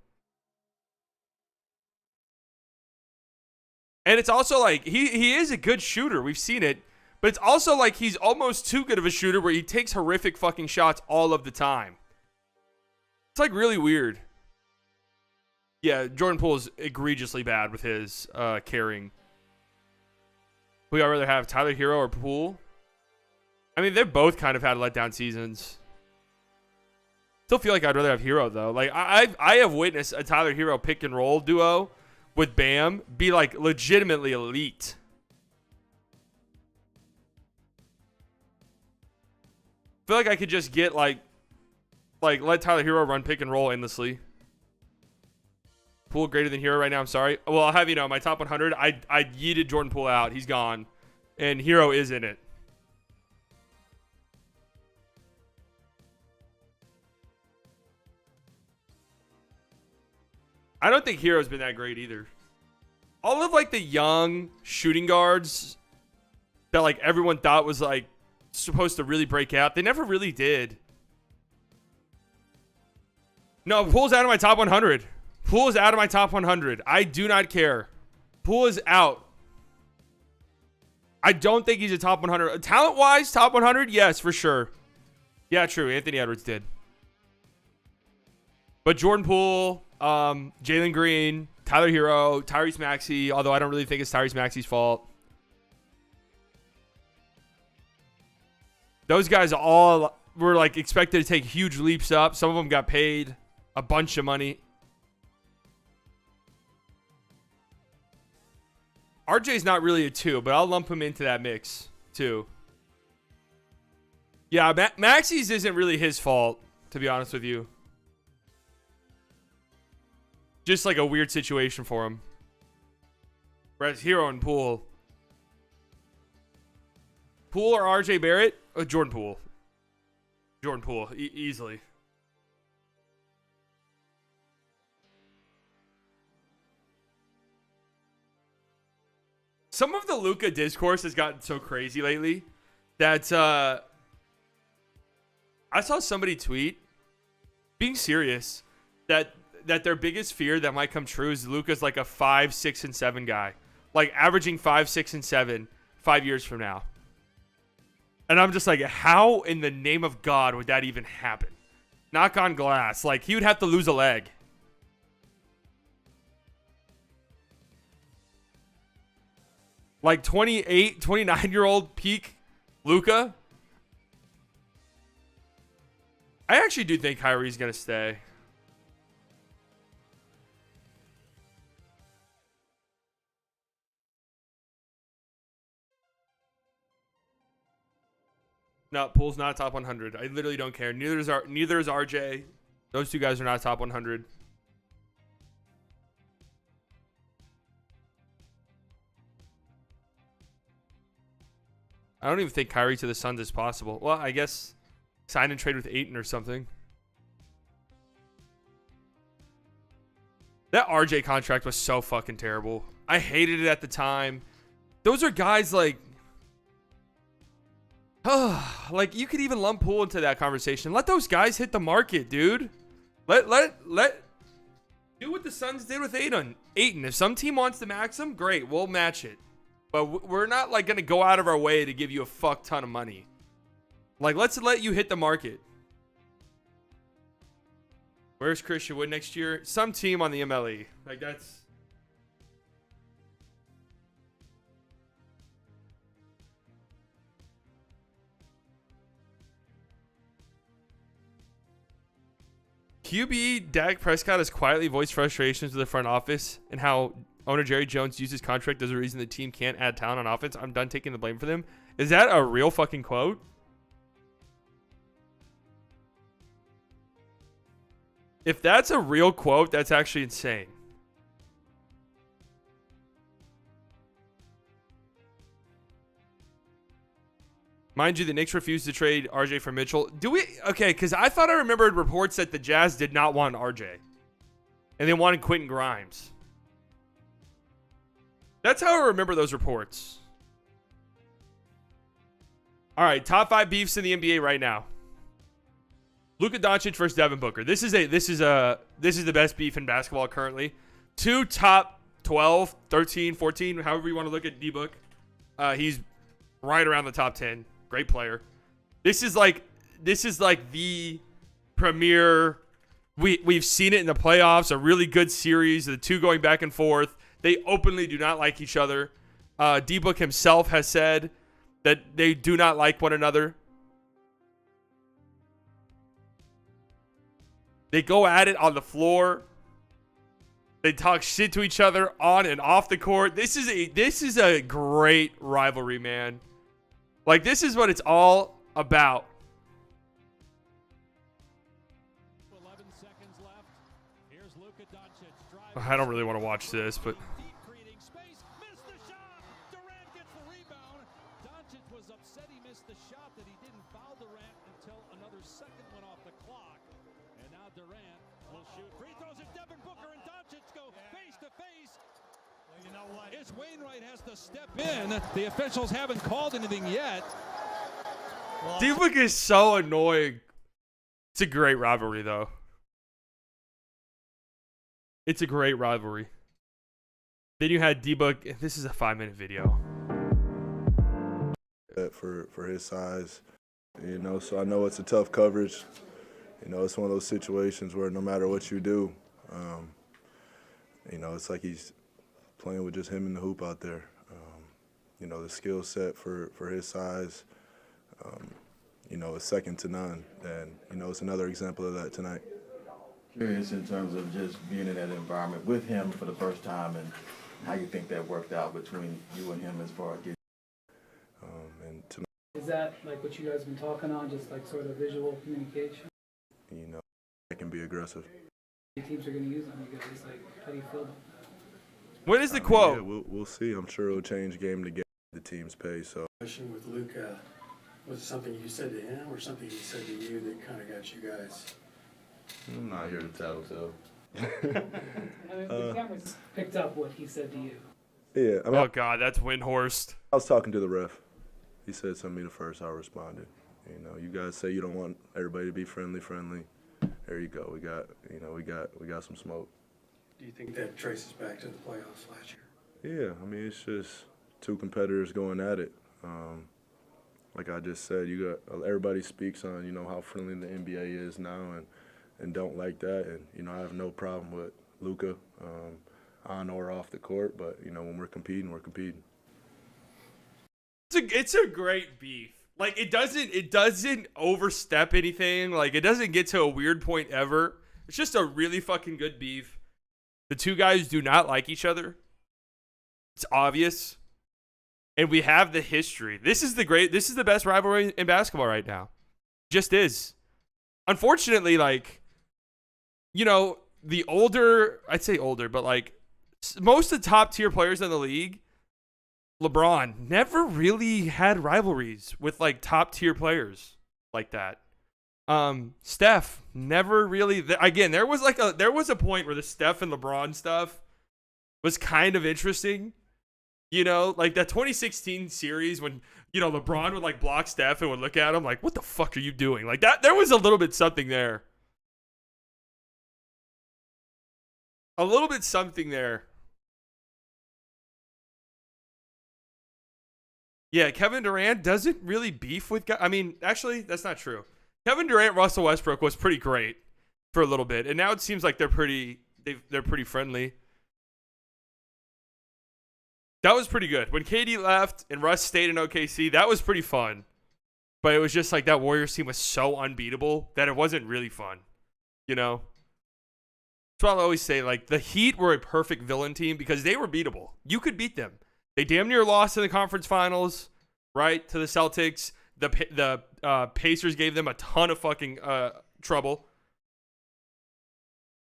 And it's also like he is a good shooter. We've seen it. But it's also like he's almost too good of a shooter where he takes horrific fucking shots all of the time. It's like really weird. Yeah, Jordan Poole is egregiously bad with his carrying. Who y'all rather have, Tyler Hero or Poole? I mean, they've both kind of had letdown seasons. Still feel like I'd rather have Hero, though. Like, I have witnessed a Tyler Hero pick and roll duo with Bam be, like, legitimately elite. I feel like I could just get, like let Tyler Hero run pick and roll endlessly. Poole greater than Hero right now, I'm sorry. Well, I'll have you know, my top 100, I yeeted Jordan Poole out. He's gone. And Hero is in it. I don't think Hero's been that great either. All of, like, the young shooting guards that, like, everyone thought was, like, supposed to really break out, they never really did. No, Poole's out of my top 100. Poole is out of my top 100. I do not care. Poole is out. I don't think he's a top 100. Talent-wise, top 100? Yes, for sure. Yeah, true. Anthony Edwards did. But Jordan Poole, Jalen Green, Tyler Hero, Tyrese Maxey, although I don't really think it's Tyrese Maxey's fault. Those guys all were, like, expected to take huge leaps up. Some of them got paid a bunch of money. RJ's not really a 2, but I'll lump him into that mix, too. Yeah, Maxey's isn't really his fault, to be honest with you. Just like a weird situation for him. Whereas Hero and Poole. Poole or RJ Barrett? Jordan Poole. Jordan Poole, easily. Some of the Luka discourse has gotten so crazy lately that I saw somebody tweet, being serious, that their biggest fear that might come true is Luka's like a 5, 6, and 7 guy. Like averaging 5, 6, and 7 5 years from now. And I'm just like, how in the name of God would that even happen? Knock on glass. Like, he would have to lose a leg. Like 28, 29-year-old peak Luka. I actually do think Kyrie's going to stay. No, Poole's not top 100. I literally don't care. Neither is RJ. Those two guys are not top 100. I don't even think Kyrie to the Suns is possible. Well, I guess sign and trade with Ayton or something. That RJ contract was so fucking terrible. I hated it at the time. Those are guys like... like, you could even lump Poole into that conversation. Let those guys hit the market, dude. Let do what the Suns did with Ayton. If some team wants to max him, great, we'll match it. But we're not, like, going to go out of our way to give you a fuck ton of money. Like, let's let you hit the market. Where's Christian Wood next year? Some team on the MLE. Like, that's... QB Dak Prescott has quietly voiced frustrations with the front office and how owner Jerry Jones used his contract as a reason the team can't add talent on offense. I'm done taking the blame for them. Is that a real fucking quote? If that's a real quote, that's actually insane. Mind you, the Knicks refused to trade RJ for Mitchell. Do we? Okay, because I thought I remembered reports that the Jazz did not want RJ. And they wanted Quentin Grimes. That's how I remember those reports. All right, top 5 beefs in the NBA right now. Luka Doncic versus Devin Booker. This is the best beef in basketball currently. 2 top 12, 13, 14, however you want to look at D-Book. He's right around the top 10. Great player. This is like the premier. We've seen it in the playoffs. A really good series. The two going back and forth. They openly do not like each other. D-Book himself has said that they do not like one another. They go at it on the floor. They talk shit to each other on and off the court. This is a great rivalry, man. Like, this is what it's all about. 11 seconds left. Here's Luka Doncic. I don't really want to watch this, but Deep creating space. Missed the shot. Durant gets the rebound. Doncic was upset he missed the shot, that he didn't foul Durant until another second went off the clock. And now Durant will shoot free throws, and Devin Booker and Doncic go face to face. Well, you know what? It's Wainwright has to step in. The officials haven't called anything yet. D-Book is so annoying. It's a great rivalry, though. It's a great rivalry. Then you had D-Book. This is a 5-minute video. For his size, you know, so I know it's a tough coverage. You know, it's one of those situations where no matter what you do, you know, it's like he's playing with just him in the hoop out there. You know, the skill set for his size, you know, is second to none. And, you know, it's another example of that tonight. Curious in terms of just being in that environment with him for the first time and how you think that worked out between you and him as far as getting. And tonight, is that like what you guys have been talking on, just like sort of visual communication? you know, I can be aggressive. Teams are going to use on you guys. Like, how do you feel about that? What is the quote? Yeah, we'll see. I'm sure it'll change game to game the team's pace. So. Question with Luka, was it something you said to him or something he said to you that kind of got you guys? I'm not here to tell. I mean, the cameras picked up what he said to you. Yeah, I mean, Oh, God, that's Windhorst. I was talking to the ref. He said something to me the first. I responded. You know, you guys say you don't want everybody to be friendly. There you go. We got some smoke. Do you think that traces back to the playoffs last year? Yeah, I mean, it's just two competitors going at it. Like I just said, you got everybody speaks on, you know, how friendly the NBA is now and don't like that. And, you know, I have no problem with Luka on or off the court, but, you know, when we're competing, we're competing. It's a great beef. Like, it doesn't overstep anything. Like, it doesn't get to a weird point ever. It's just a really fucking good beef. The two guys do not like each other. It's obvious. And we have the history. This is the best rivalry in basketball right now. Just is. Unfortunately, like, you know, I'd say older, but like most of the top tier players in the league, LeBron never really had rivalries with like top tier players like that. Steph never really. Again, there was a point where the Steph and LeBron stuff was kind of interesting. You know, like that 2016 series when, you know, LeBron would like block Steph and would look at him like, what the fuck are you doing? Like that, there was a little bit something there. A little bit something there. Yeah, Kevin Durant doesn't really beef with guys. I mean, actually, that's not true. Kevin Durant, Russell Westbrook was pretty great for a little bit, and now it seems like they're pretty friendly. That was pretty good. When KD left and Russ stayed in OKC, that was pretty fun. But it was just like that Warriors team was so unbeatable that it wasn't really fun. You know? That's what I always say. Like, the Heat were a perfect villain team because they were beatable. You could beat them. They damn near lost in the conference finals, right, to the Celtics. The Pacers gave them a ton of fucking trouble.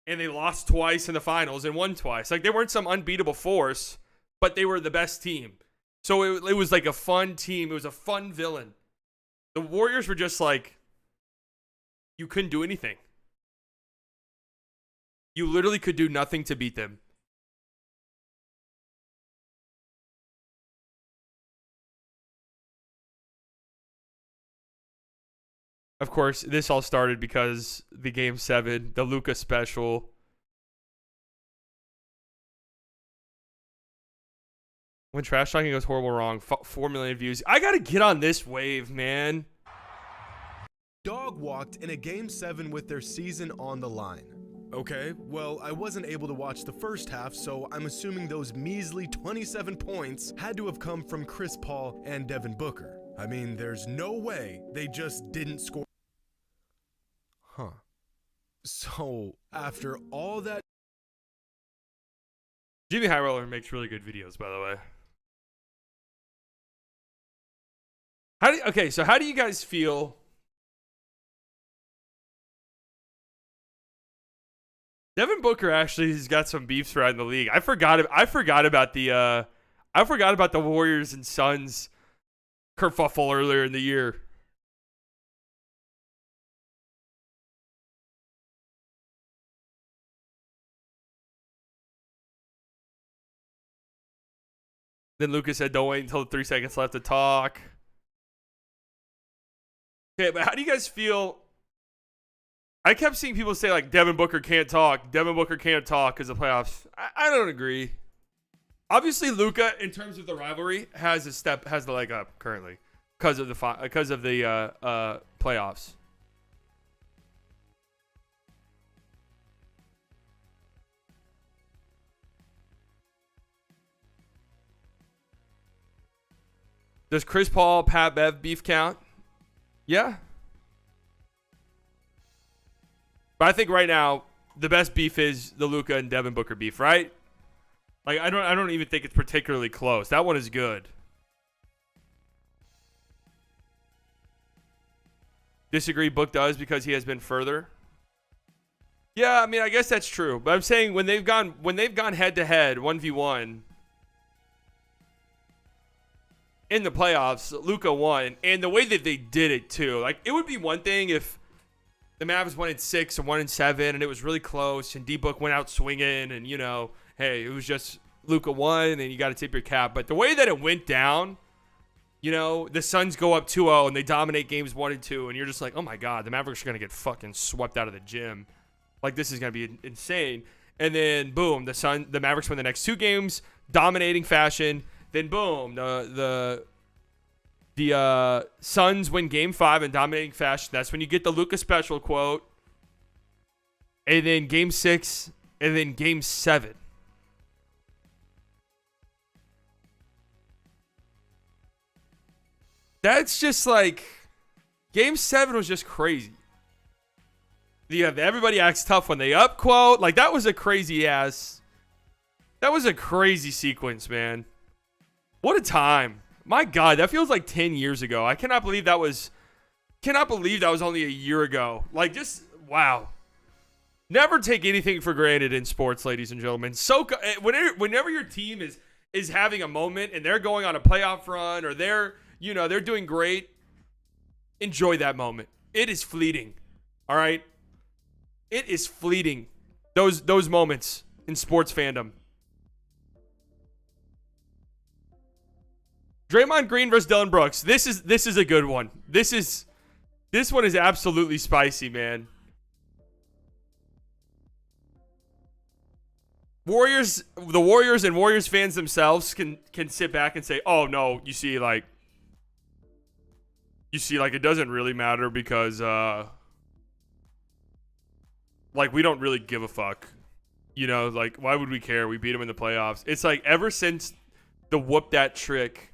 And they lost twice in the finals and won twice. Like, they weren't some unbeatable force, but they were the best team. So it was like a fun team. It was a fun villain. The Warriors were just like, you couldn't do anything. You literally could do nothing to beat them. Of course, this all started because the Game 7, the Luka special. When trash talking goes horrible wrong, 4 million views. I got to get on this wave, man. Dog walked in a Game 7 with their season on the line. Okay, well, I wasn't able to watch the first half, so I'm assuming those measly 27 points had to have come from Chris Paul and Devin Booker. I mean, there's no way they just didn't score. Huh. So, after all that... Jimmy High Roller makes really good videos, by the way. So how do you guys feel? Devin Booker actually has got some beefs around the league. I forgot about the Warriors and Suns kerfuffle earlier in the year. Then Lucas said, "Don't wait until 3 seconds left to talk." Okay, but how do you guys feel? I kept seeing people say, like, Devin Booker can't talk. Devin Booker can't talk because of playoffs. I don't agree. Obviously, Luka, in terms of the rivalry, has the leg up currently because of the playoffs. Does Chris Paul, Pat Bev beef count? Yeah. But I think right now the best beef is the Luka and Devin Booker beef, right? Like, I don't even think it's particularly close. That one is good. Disagree, Book does because he has been further. Yeah, I mean, I guess that's true. But I'm saying when they've gone head to head, 1v1 in the playoffs, Luka won, and the way that they did it too. Like, it would be one thing if the Mavs won in 6 and 1 in 7, and it was really close, and D-Book went out swinging, and, you know, hey, it was just Luka won, and you got to tip your cap. But the way that it went down, you know, the Suns go up 2-0, and they dominate games 1 and 2, and you're just like, oh my God, the Mavericks are going to get fucking swept out of the gym. Like, this is going to be insane. And then, boom, the Mavericks win the next 2 games, dominating fashion. Then, boom, the Suns win Game 5 in dominating fashion. That's when you get the Luka special quote. And then Game 6, and then Game 7. That's just like, Game 7 was just crazy. You have the everybody acts tough when they up quote. Like, that was a crazy sequence, man. What a time. My God, that feels like 10 years ago. I cannot believe that was only a year ago. Like, just, wow. Never take anything for granted in sports, ladies and gentlemen. So whenever your team is having a moment and they're going on a playoff run or they're doing great, enjoy that moment. It is fleeting. All right? It is fleeting. Those moments in sports fandom. Draymond Green versus Dillon Brooks. This is a good one. This one is absolutely spicy, man. The Warriors and Warriors fans themselves can sit back and say, "Oh no, you see like it doesn't really matter because like we don't really give a fuck. You know, like why would we care? We beat them in the playoffs." It's like ever since the whoop that trick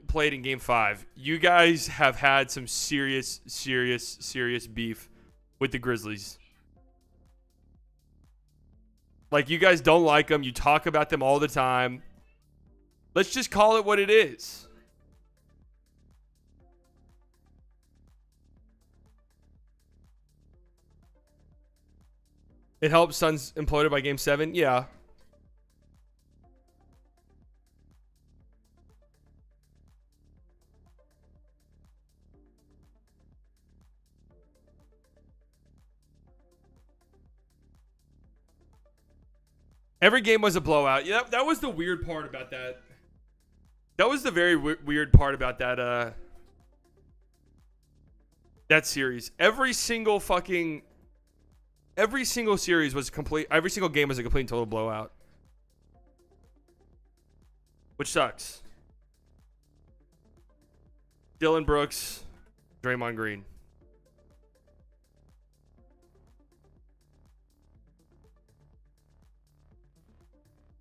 played in Game 5, you guys have had some serious beef with the Grizzlies. Like, you guys don't like them. You talk about them all the time. Let's just call it what it is. It helps Suns imploded by game 7. Yeah. Every game was a blowout. Yeah, that was the weird part about that. That was the very weird part about that that series. Every single series was complete. Every single game was a complete and total blowout, which sucks. Dylan Brooks, Draymond Green.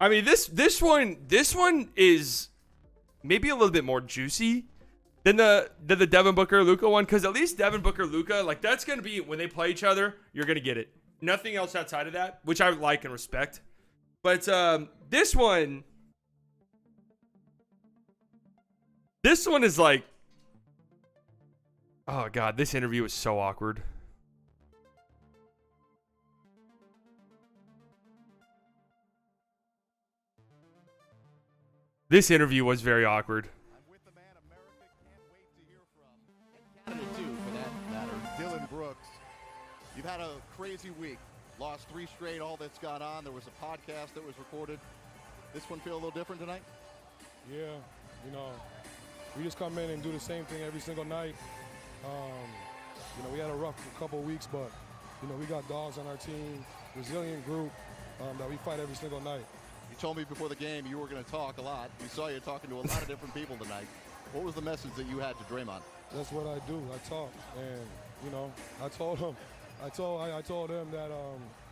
I mean, this one is maybe a little bit more juicy than the Devin Booker Luka one, because at least Devin Booker Luka, like, that's gonna be when they play each other, you're gonna get it. Nothing else outside of that, which I like and respect. But this one is like, oh god, this interview is so awkward. This interview was very awkward. I'm with the man America can't wait to hear from. And Canada too, for that matter. Dylan Brooks, you've had a crazy week. Lost 3 straight, all that's gone on. There was a podcast that was recorded. This one feel a little different tonight? Yeah, you know, we just come in and do the same thing every single night. You know, we had a rough couple of weeks, but, you know, we got dogs on our team, resilient group that we fight every single night. You told me before the game you were going to talk a lot. We saw you talking to a lot of different people tonight. What was the message that you had to Draymond? That's what I do. I talk, and you know, I told him that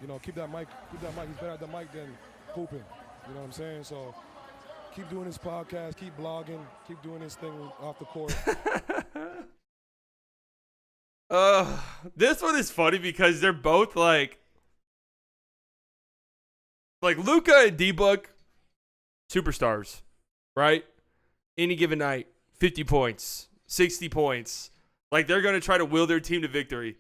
you know, keep that mic. He's better at the mic than hooping. You know what I'm saying? So keep doing this podcast, keep blogging, keep doing this thing off the court. This one is funny because they're both like Luka and D-Book, superstars, right? Any given night, 50 points, 60 points. Like, they're going to try to will their team to victory.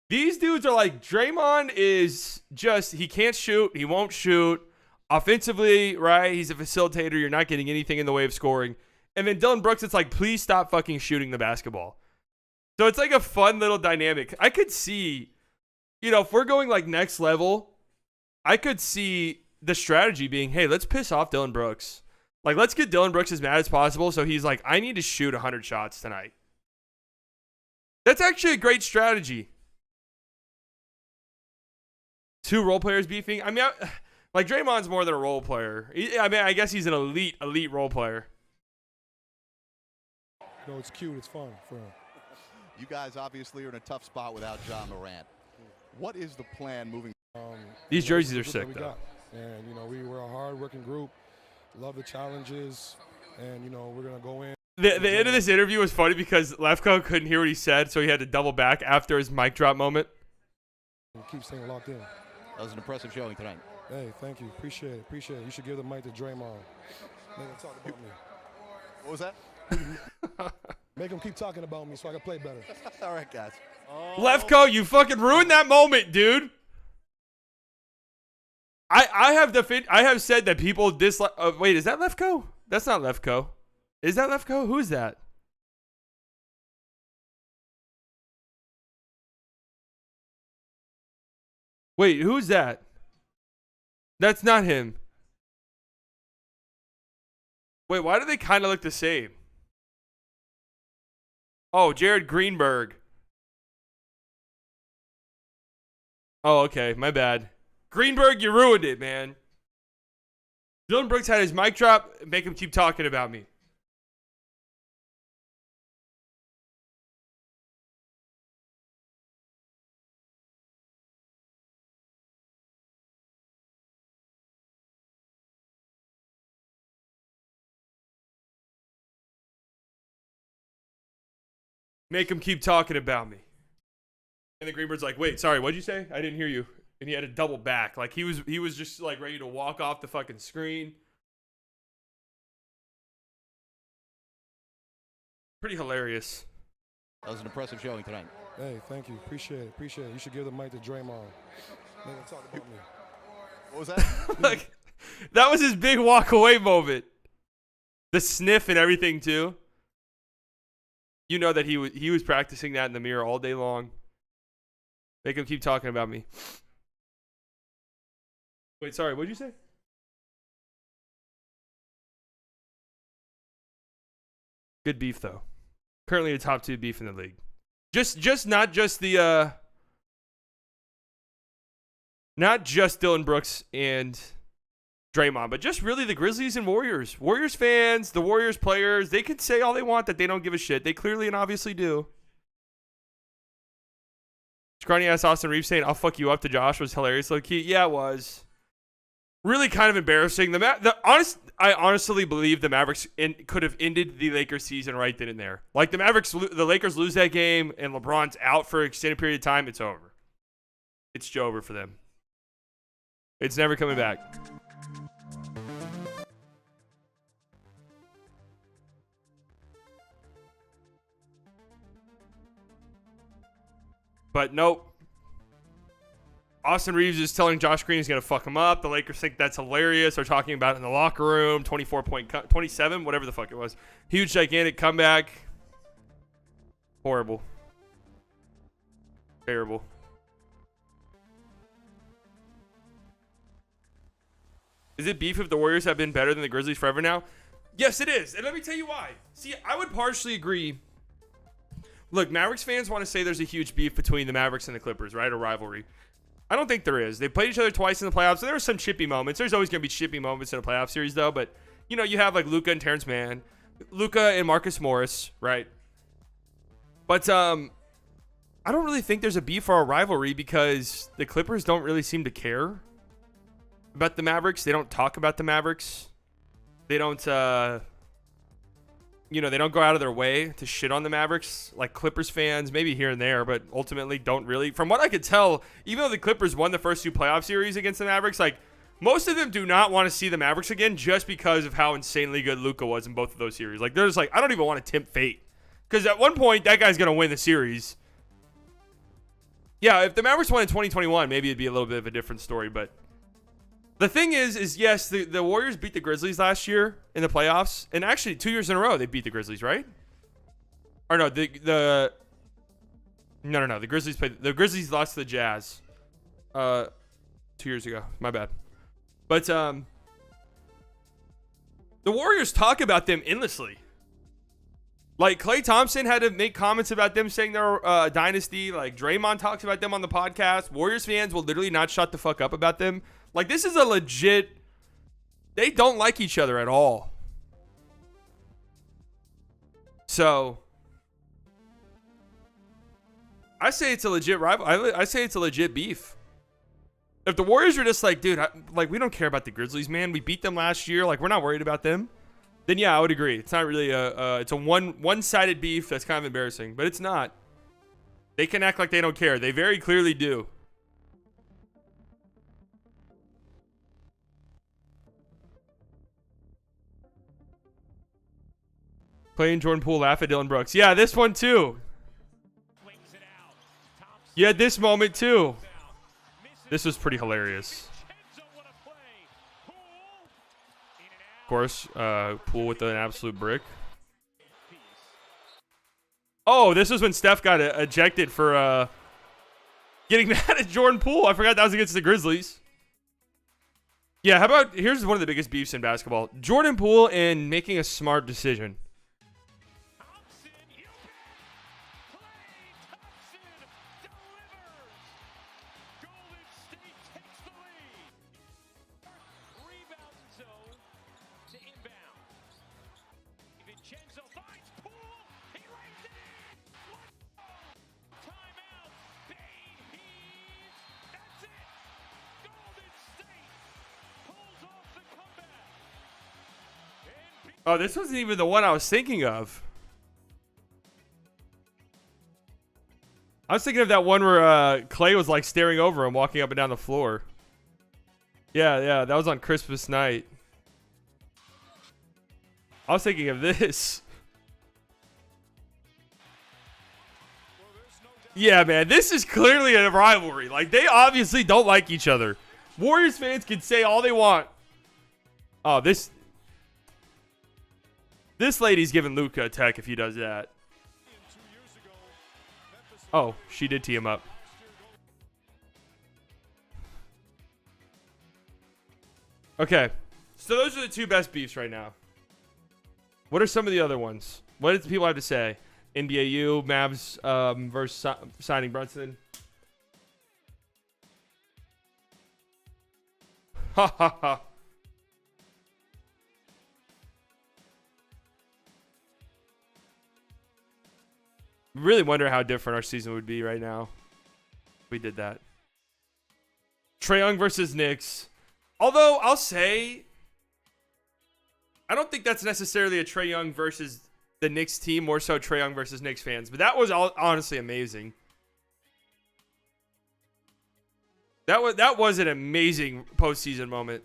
These dudes are like, Draymond is just, he can't shoot. He won't shoot. Offensively, right? He's a facilitator. You're not getting anything in the way of scoring. And then Dylan Brooks, it's like, please stop fucking shooting the basketball. So it's like a fun little dynamic. I could see, you know, if we're going like next level, I could see the strategy being, hey, let's piss off Dylan Brooks. Like, let's get Dylan Brooks as mad as possible so he's like, I need to shoot 100 shots tonight. That's actually a great strategy. 2 role players beefing. I mean, like, Draymond's more than a role player. I mean, I guess he's an elite role player. No, it's cute. It's fun for him. You guys obviously are in a tough spot without John Morant. What is the plan moving? These jerseys are sick, though. And, you know, we're a hard-working group. Love the challenges. And, you know, we're going to go in. The end of this interview was funny because Lefko couldn't hear what he said, so he had to double back after his mic drop moment. Keep staying locked in. That was an impressive showing tonight. Hey, thank you. Appreciate it. You should give the mic to Draymond. Make him talk about me. What was that? Make him keep talking about me so I can play better. All right, guys. Lefko, you fucking ruined that moment, dude. I have said that people dislike. Wait, is that Lefko? That's not Lefko. Is that Lefko? Who is that? Wait, who's that? That's not him. Wait, why do they kind of look the same? Oh, Jared Greenberg. Oh, okay. My bad. Greenberg, you ruined it, man. Dylan Brooks had his mic drop. Make him keep talking about me. Make him keep talking about me. And then Greenberg's like, wait, sorry, what'd you say? I didn't hear you. And he had a double back. Like, he was just, like, ready to walk off the fucking screen. Pretty hilarious. That was an impressive showing tonight. Hey, thank you. Appreciate it. Appreciate it. You should give the mic to Draymond. Make him talk about me. What was that? Like, that was his big walk away moment. The sniff and everything, too. You know that he was practicing that in the mirror all day long. Make him keep talking about me. Wait, sorry, what'd you say? Good beef, though. Currently the top 2 beef in the league. Just not just the not just Dylan Brooks and Draymond, but just really the Grizzlies and Warriors. Warriors fans, the Warriors players, they can say all they want that they don't give a shit. They clearly and obviously do. Scrawny ass Austin Reeves saying, "I'll fuck you up" to Josh was hilarious, low key. Yeah, it was. Really kind of embarrassing. I honestly believe the Mavericks could have ended the Lakers season right then and there. Like, the Lakers lose that game and LeBron's out for an extended period of time, it's over. It's over for them. It's never coming back. But nope. Austin Reeves is telling Josh Green he's going to fuck him up. The Lakers think that's hilarious. They're talking about it in the locker room. 27, whatever the fuck it was. Huge, gigantic comeback. Horrible. Terrible. Is it beef if the Warriors have been better than the Grizzlies forever now? Yes, it is. And let me tell you why. See, I would partially agree. Look, Mavericks fans want to say there's a huge beef between the Mavericks and the Clippers, right? A rivalry. I don't think there is. They played each other twice in the playoffs, so there were some chippy moments. There's always going to be chippy moments in a playoff series, though. But, you know, you have, like, Luka and Terrence Mann. Luka and Marcus Morris, right? But I don't really think there's a beef or a rivalry because the Clippers don't really seem to care about the Mavericks. They don't talk about the Mavericks. They don't, you know, they don't go out of their way to shit on the Mavericks like Clippers fans, maybe here and there, but ultimately don't really. From what I could tell, even though the Clippers won the first 2 playoff series against the Mavericks, like, most of them do not want to see the Mavericks again just because of how insanely good Luka was in both of those series. Like, they're just like, I don't even want to tempt fate. Because at one point, that guy's going to win the series. Yeah, if the Mavericks won in 2021, maybe it'd be a little bit of a different story, but the thing is yes, the Warriors beat the Grizzlies last year in the playoffs, and actually 2 years in a row they beat the Grizzlies, right? Or no, the Grizzlies lost to the Jazz 2 years ago. My bad. But the Warriors talk about them endlessly. Like, Klay Thompson had to make comments about them saying they're a dynasty. Like, Draymond talks about them on the podcast. Warriors fans will literally not shut the fuck up about them. Like, this is a legit... They don't like each other at all. So, I say it's a legit rival. I say it's a legit beef. If the Warriors are just like, dude, like, we don't care about the Grizzlies, man. We beat them last year. Like, we're not worried about them. Then, yeah, I would agree. It's not really it's a one-sided beef that's kind of embarrassing. But it's not. They can act like they don't care. They very clearly do. Clay and Jordan Poole laugh at Dylan Brooks. Yeah, this one too. Yeah, this moment too. This was pretty hilarious. Of course, Poole with an absolute brick. Oh, this was when Steph got ejected for getting mad at Jordan Poole. I forgot that was against the Grizzlies. Yeah, how about, here's one of the biggest beefs in basketball. Jordan Poole and making a smart decision. Oh, this wasn't even the one I was thinking of. I was thinking of that one where Clay was like staring over him, walking up and down the floor. Yeah, that was on Christmas night. I was thinking of this. Yeah, man, this is clearly a rivalry. Like, they obviously don't like each other. Warriors fans can say all they want. Oh, this lady's giving Luka a tech if he does that. Oh, she did tee him up. Okay, so those are the two best beefs right now. What are some of the other ones? What does people have to say? NBAU, Mavs versus signing Brunson. Ha ha ha. Really wonder how different our season would be right now if we did that. Trey Young versus Knicks. Although, I'll say, I don't think that's necessarily a Trey Young versus the Knicks team, more so Trey Young versus Knicks fans. But that was honestly amazing. That was an amazing postseason moment.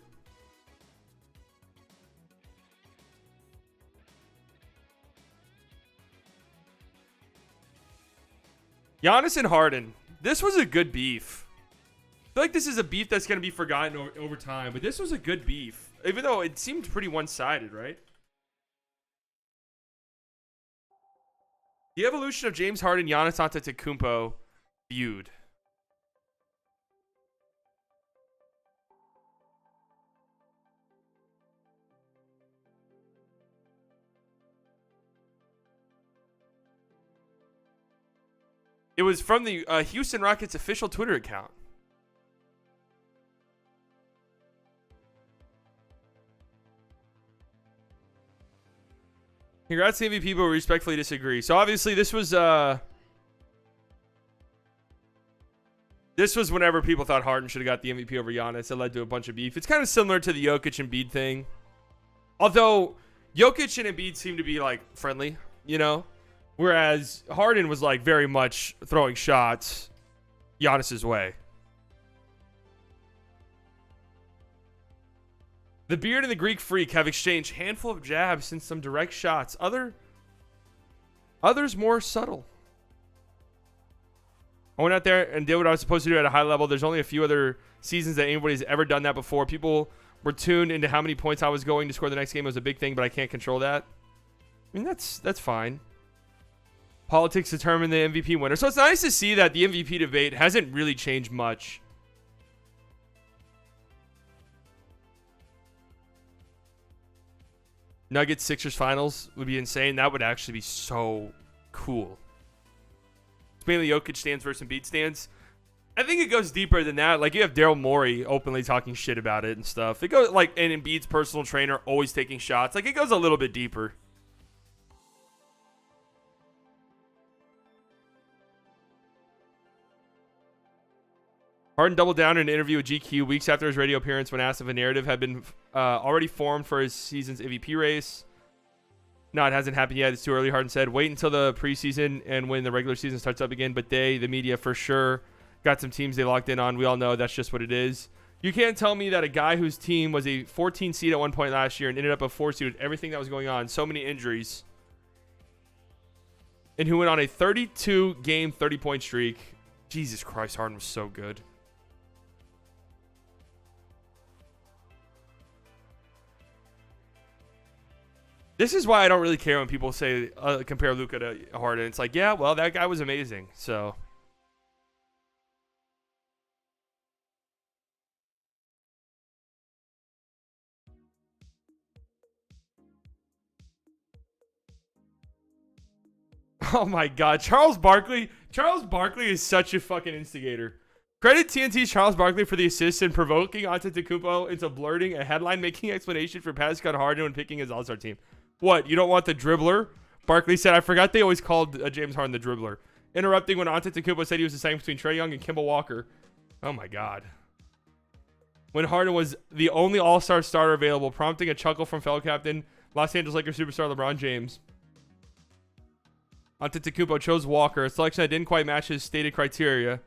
Giannis and Harden. This was a good beef. I feel like this is a beef that's going to be forgotten over time, but this was a good beef. Even though it seemed pretty one-sided, right? The evolution of James Harden, Giannis Antetokounmpo feud. It was from the Houston Rockets official Twitter account. Congrats to MVP, but we respectfully disagree. So obviously this was whenever people thought Harden should have got the MVP over Giannis. It led to a bunch of beef. It's kind of similar to the Jokic and Embiid thing. Although Jokic and Embiid seem to be like friendly, you know? Whereas Harden was like very much throwing shots Giannis's way. The Beard and the Greek Freak have exchanged handful of jabs since some direct shots. Others more subtle. I went out there and did what I was supposed to do at a high level. There's only a few other seasons that anybody's ever done that before. People were tuned into how many points I was going to score the next game. It was a big thing, but I can't control that. I mean, that's fine. Politics determine the MVP winner. So it's nice to see that the MVP debate hasn't really changed much. Nuggets Sixers finals would be insane. That would actually be so cool. It's mainly Jokic stands versus Embiid stands. I think it goes deeper than that. Like, you have Daryl Morey openly talking shit about it and stuff. It goes like, and Embiid's personal trainer always taking shots. Like, it goes a little bit deeper. Harden doubled down in an interview with GQ weeks after his radio appearance when asked if a narrative had been already formed for his season's MVP race. No, it hasn't happened yet. It's too early, Harden said. Wait until the preseason and when the regular season starts up again. But the media, for sure, got some teams they locked in on. We all know that's just what it is. You can't tell me that a guy whose team was a 14 seed at one point last year and ended up a 4 seed with everything that was going on, so many injuries, and who went on a 32-game, 30-point streak. Jesus Christ, Harden was so good. This is why I don't really care when people say compare Luka to Harden. It's like, yeah, well, that guy was amazing. So, oh my God, Charles Barkley. Charles Barkley is such a fucking instigator. Credit TNT's Charles Barkley for the assist in provoking Antetokounmpo into blurting a headline-making explanation for Pascal Harden when picking his All-Star team. What, you don't want the dribbler? Barkley said, I forgot they always called James Harden the dribbler. Interrupting when Antetokounmpo said he was deciding between Trey Young and Kemba Walker. Oh my God. When Harden was the only All-Star starter available, prompting a chuckle from fellow captain, Los Angeles Lakers superstar LeBron James. Antetokounmpo chose Walker, a selection that didn't quite match his stated criteria.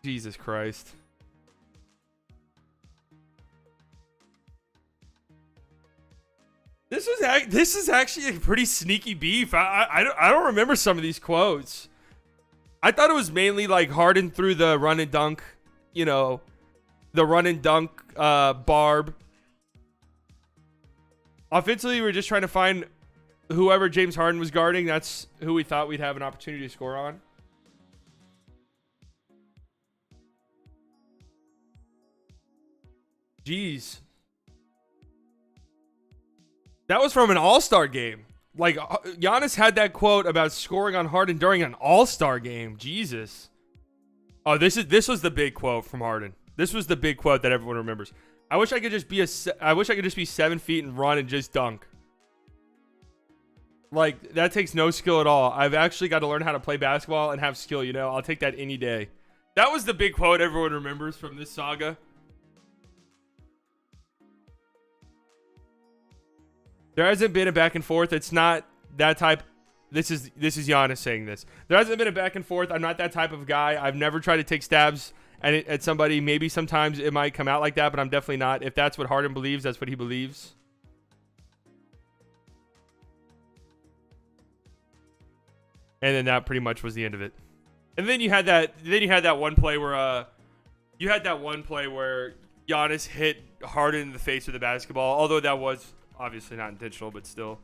Jesus Christ. This is actually a pretty sneaky beef. I don't remember some of these quotes. I thought it was mainly like Harden through the run and dunk, you know, the run and dunk barb. Offensively, we're just trying to find whoever James Harden was guarding. That's who we thought we'd have an opportunity to score on. Jeez. That was from an all-star game. Like, Giannis had that quote about scoring on Harden during an all-star game. Jesus. Oh, this was the big quote from Harden. This was the big quote that everyone remembers. I wish I could just be 7 feet and run and just dunk. Like, that takes no skill at all. I've actually got to learn how to play basketball and have skill, you know? I'll take that any day. That was the big quote everyone remembers from this saga. There hasn't been a back and forth. It's not that type. This is Giannis saying this. There hasn't been a back and forth. I'm not that type of guy. I've never tried to take stabs at somebody. Maybe sometimes it might come out like that, but I'm definitely not. If that's what Harden believes, that's what he believes. And then that pretty much was the end of it. And then you had that one play where Giannis hit Harden in the face with a basketball, although that was obviously not intentional, but still.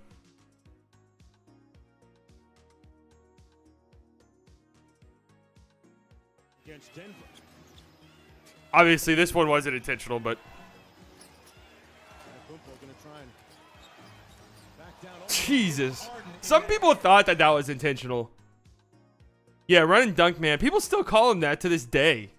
Against Denver. Obviously, this one wasn't intentional, but Jesus. Some people thought that was intentional. Yeah, run and dunk, man. People still call him that to this day.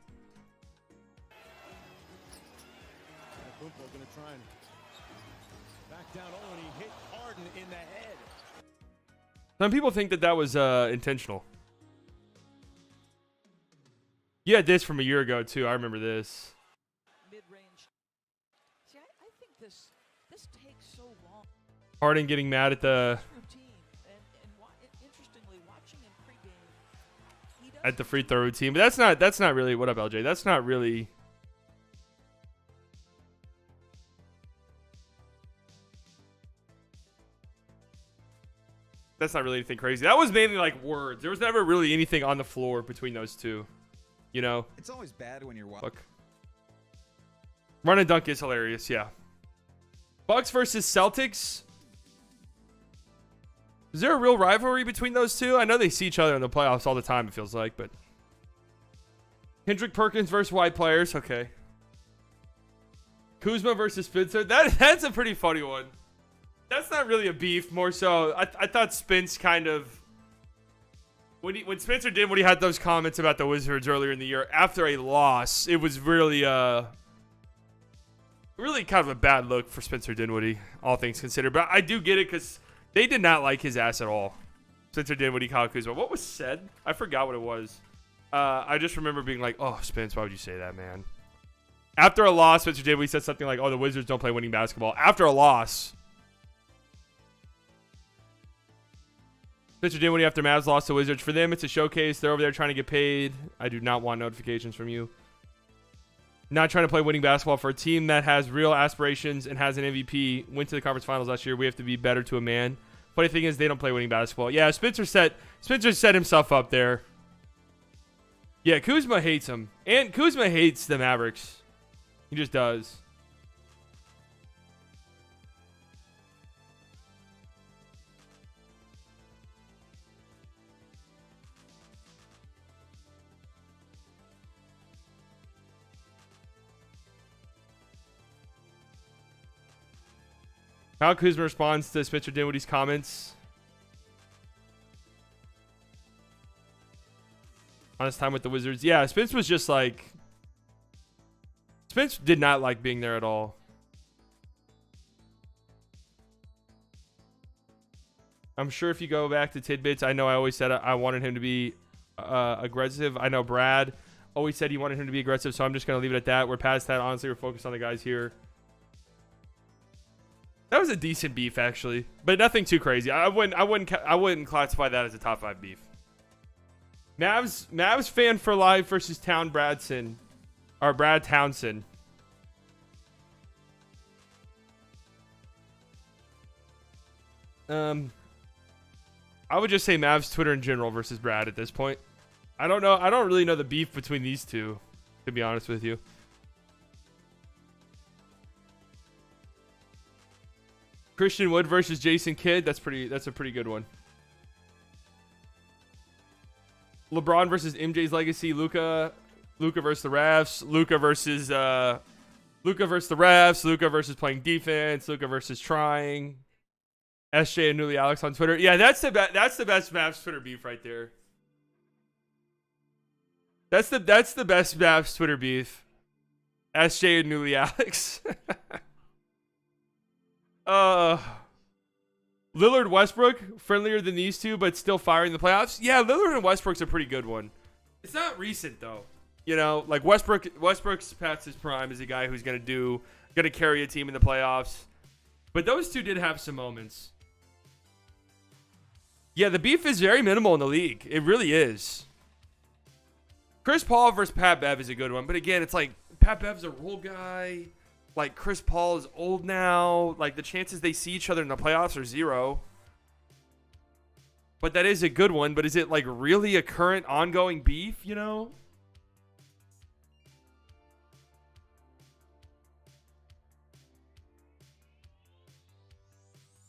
Some people think that was intentional. You had this from a year ago, too. I remember this. Mid-range. See, I think this takes so long. Harden getting mad at the free throw routine, but that's not really. What up, LJ? That's not really. That's not really anything crazy. That was mainly like words. There was never really anything on the floor between those two. You know? It's always bad when you're Look. Run and dunk is hilarious, yeah. Bucks versus Celtics. Is there a real rivalry between those two? I know they see each other in the playoffs all the time, it feels like, but. Kendrick Perkins versus white players. Okay. Kuzma versus Spencer. That's a pretty funny one. That's not really a beef, more so. I thought Spence kind of. When Spencer did what he had those comments about the Wizards earlier in the year after a loss, it was really really kind of a bad look for Spencer Dinwiddie, all things considered. But I do get it because they did not like his ass at all. Spencer Dinwiddie, Kyle Kuzma. What was said? I forgot what it was. I just remember being like, oh, Spence, why would you say that, man? After a loss, Spencer Dinwiddie said something like, oh, the Wizards don't play winning basketball. After a loss. Spencer Dinwiddie after Mavs lost to Wizards. For them, it's a showcase. They're over there trying to get paid. I do not want notifications from you. Not trying to play winning basketball for a team that has real aspirations and has an MVP. Went to the conference finals last year. We have to be better to a man. Funny thing is, they don't play winning basketball. Yeah, Spencer set himself up there. Yeah, Kuzma hates him. And Kuzma hates the Mavericks. He just does. Kyle Kuzma responds to Spencer Dinwiddie's comments on his time with the Wizards. Yeah, Spence was just like... Spence did not like being there at all. I'm sure if you go back to tidbits, I know I always said I wanted him to be aggressive. I know Brad always said he wanted him to be aggressive, so I'm just going to leave it at that. We're past that. Honestly, we're focused on the guys here. That was a decent beef, actually, but nothing too crazy. I wouldn't classify that as a top 5 beef. Mavs fan for life versus Brad Townsend. I would just say Mavs Twitter in general versus Brad at this point. I don't know. I don't really know the beef between these two, to be honest with you. Christian Wood versus Jason Kidd. That's a pretty good one. LeBron versus MJ's legacy. Luka versus the refs. Luka versus the refs. Luka versus playing defense. Luka versus trying. SJ and Newly Alex on Twitter. Yeah, that's the best Mavs Twitter beef right there. That's the best Mavs Twitter beef. SJ and Newly Alex. Lillard Westbrook, friendlier than these two, but still firing the playoffs. Yeah, Lillard and Westbrook's a pretty good one. It's not recent though. You know, like Westbrook's past his prime as a guy who's gonna carry a team in the playoffs. But those two did have some moments. Yeah, the beef is very minimal in the league. It really is. Chris Paul versus Pat Bev is a good one, but again, it's like Pat Bev's a role guy. Like, Chris Paul is old now. Like, the chances they see each other in the playoffs are 0. But that is a good one. But is it, like, really a current ongoing beef, you know?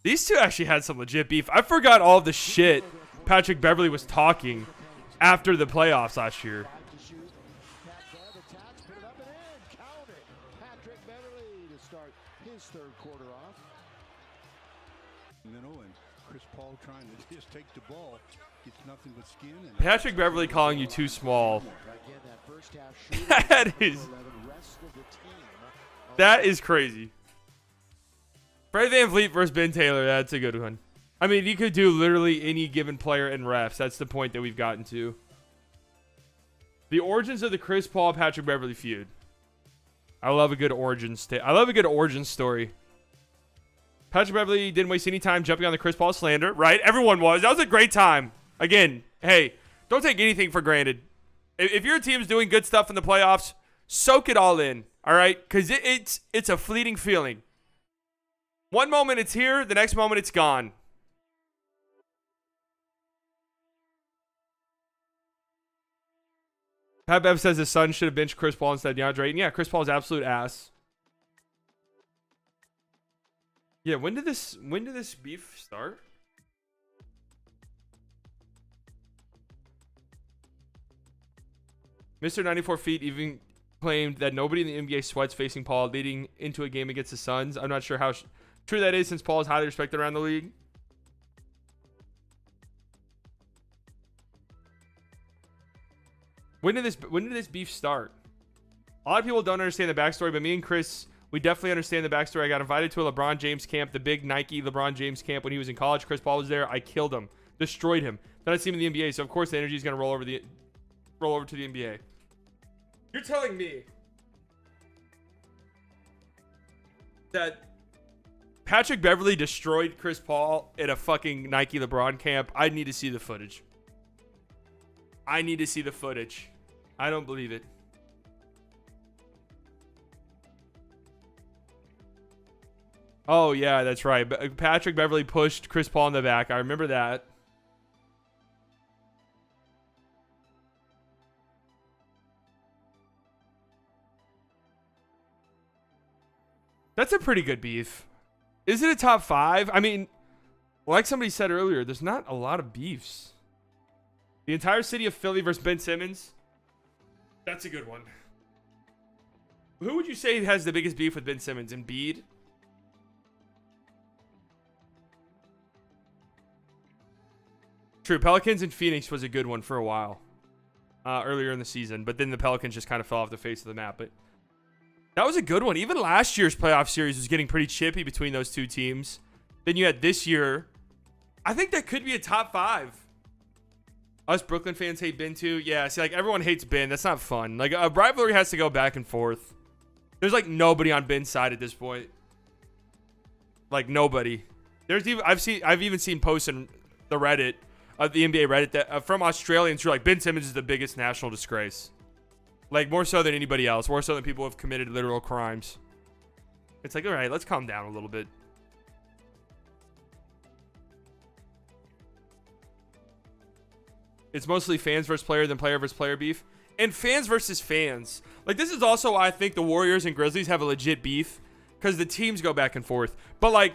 These two actually had some legit beef. I forgot all the shit Patrick Beverley was talking after the playoffs last year. Third quarter off. And Chris Paul trying to just take the ball. Gets nothing but skin. And Patrick Beverley calling you too small. That is crazy. Fred VanVleet versus Ben Taylor. That's a good one. I mean, you could do literally any given player and refs. That's the point that we've gotten to. The origins of the Chris Paul Patrick Beverley feud. I love a good origin story. Patrick Beverley didn't waste any time jumping on the Chris Paul slander, right? Everyone was. That was a great time. Again, hey, don't take anything for granted. If your team's doing good stuff in the playoffs, soak it all in, all right? Because it's a fleeting feeling. One moment it's here, the next moment it's gone. Pat Bev says his son should have benched Chris Paul instead of DeAndre Ayton. Yeah, Chris Paul's absolute ass. Yeah, when did this beef start? Mr. 94 Feet even claimed that nobody in the NBA sweats facing Paul leading into a game against the Suns. I'm not sure how true that is since Paul is highly respected around the league. When did this beef start? A lot of people don't understand the backstory, but me and Chris, we definitely understand the backstory. I got invited to a LeBron James camp, the big Nike LeBron James camp when he was in college. Chris Paul was there. I killed him, destroyed him. Then I see him in the NBA, so of course the energy is going to roll over to the NBA. You're telling me that Patrick Beverley destroyed Chris Paul at a fucking Nike LeBron camp? I need to see the footage. I need to see the footage. I don't believe it. Oh, yeah, that's right. Patrick Beverley pushed Chris Paul in the back. I remember that. That's a pretty good beef. Is it a top 5? I mean, like somebody said earlier, there's not a lot of beefs. The entire city of Philly versus Ben Simmons. That's a good one. Who would you say has the biggest beef with Ben Simmons? Embiid? True. Pelicans and Phoenix was a good one for a while. Earlier in the season. But then the Pelicans just kind of fell off the face of the map. But that was a good one. Even last year's playoff series was getting pretty chippy between those two teams. Then you had this year. I think that could be a top 5. Us Brooklyn fans hate Ben too. Yeah, see, like everyone hates Ben. That's not fun. Like a rivalry has to go back and forth. There's like nobody on Ben's side at this point. Like nobody. I've even seen posts in the Reddit, the NBA Reddit, that from Australians who are like, Ben Simmons is the biggest national disgrace. Like more so than anybody else, more so than people who have committed literal crimes. It's like, all right, let's calm down a little bit. It's mostly fans versus player than player versus player beef. And fans versus fans. Like, this is also why I think the Warriors and Grizzlies have a legit beef. Because the teams go back and forth. But, like,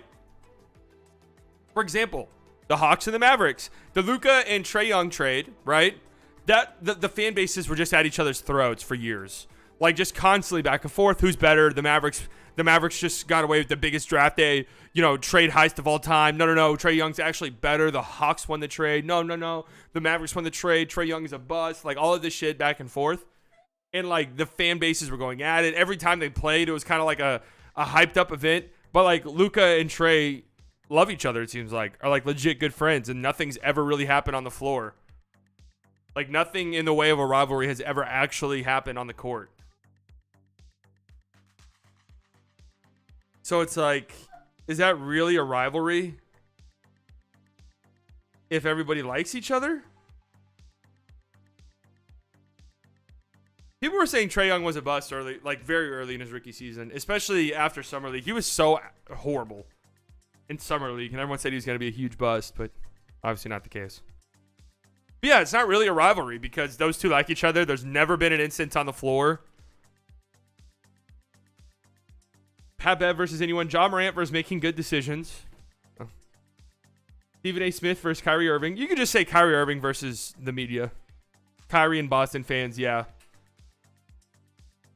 for example, the Hawks and the Mavericks. The Luka and Trey Young trade, right? The fan bases were just at each other's throats for years. Like, just constantly back and forth. Who's better? The Mavericks just got away with the biggest draft day, trade heist of all time. No. Trey Young's actually better. The Hawks won the trade. No. The Mavericks won the trade. Trey Young is a bust. Like, all of this shit back and forth. And, like, the fan bases were going at it. Every time they played, it was kind of like a hyped up event. But, like, Luka and Trey love each other, it seems like. Are, like, legit good friends. And nothing's ever really happened on the floor. Like, nothing in the way of a rivalry has ever actually happened on the court. So it's like, is that really a rivalry? If everybody likes each other? People were saying Trey Young was a bust early, like very early in his rookie season, especially after Summer League. He was so horrible in Summer League, and everyone said he was going to be a huge bust, but obviously not the case. But yeah, it's not really a rivalry because those two like each other. There's never been an instance on the floor. Pat Bev versus anyone. Ja Morant versus making good decisions. Stephen A. Smith versus Kyrie Irving. You could just say Kyrie Irving versus the media. Kyrie and Boston fans, yeah.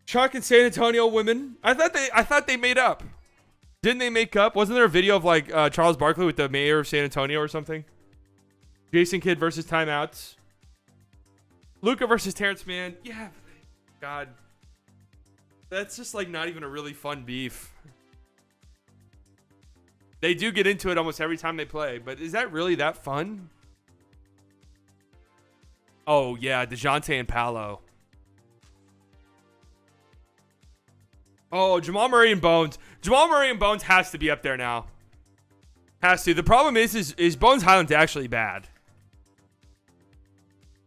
Chuck and San Antonio women. I thought they made up. Didn't they make up? Wasn't there a video of like Charles Barkley with the mayor of San Antonio or something? Jason Kidd versus timeouts. Luka versus Terrence Mann. Yeah, God. That's just like not even a really fun beef. They do get into it almost every time they play, but is that really that fun? Oh, yeah, DeJounte and Paolo. Oh, Jamal Murray and Bones. Jamal Murray and Bones has to be up there now. Has to. The problem is Bones Highland's actually bad.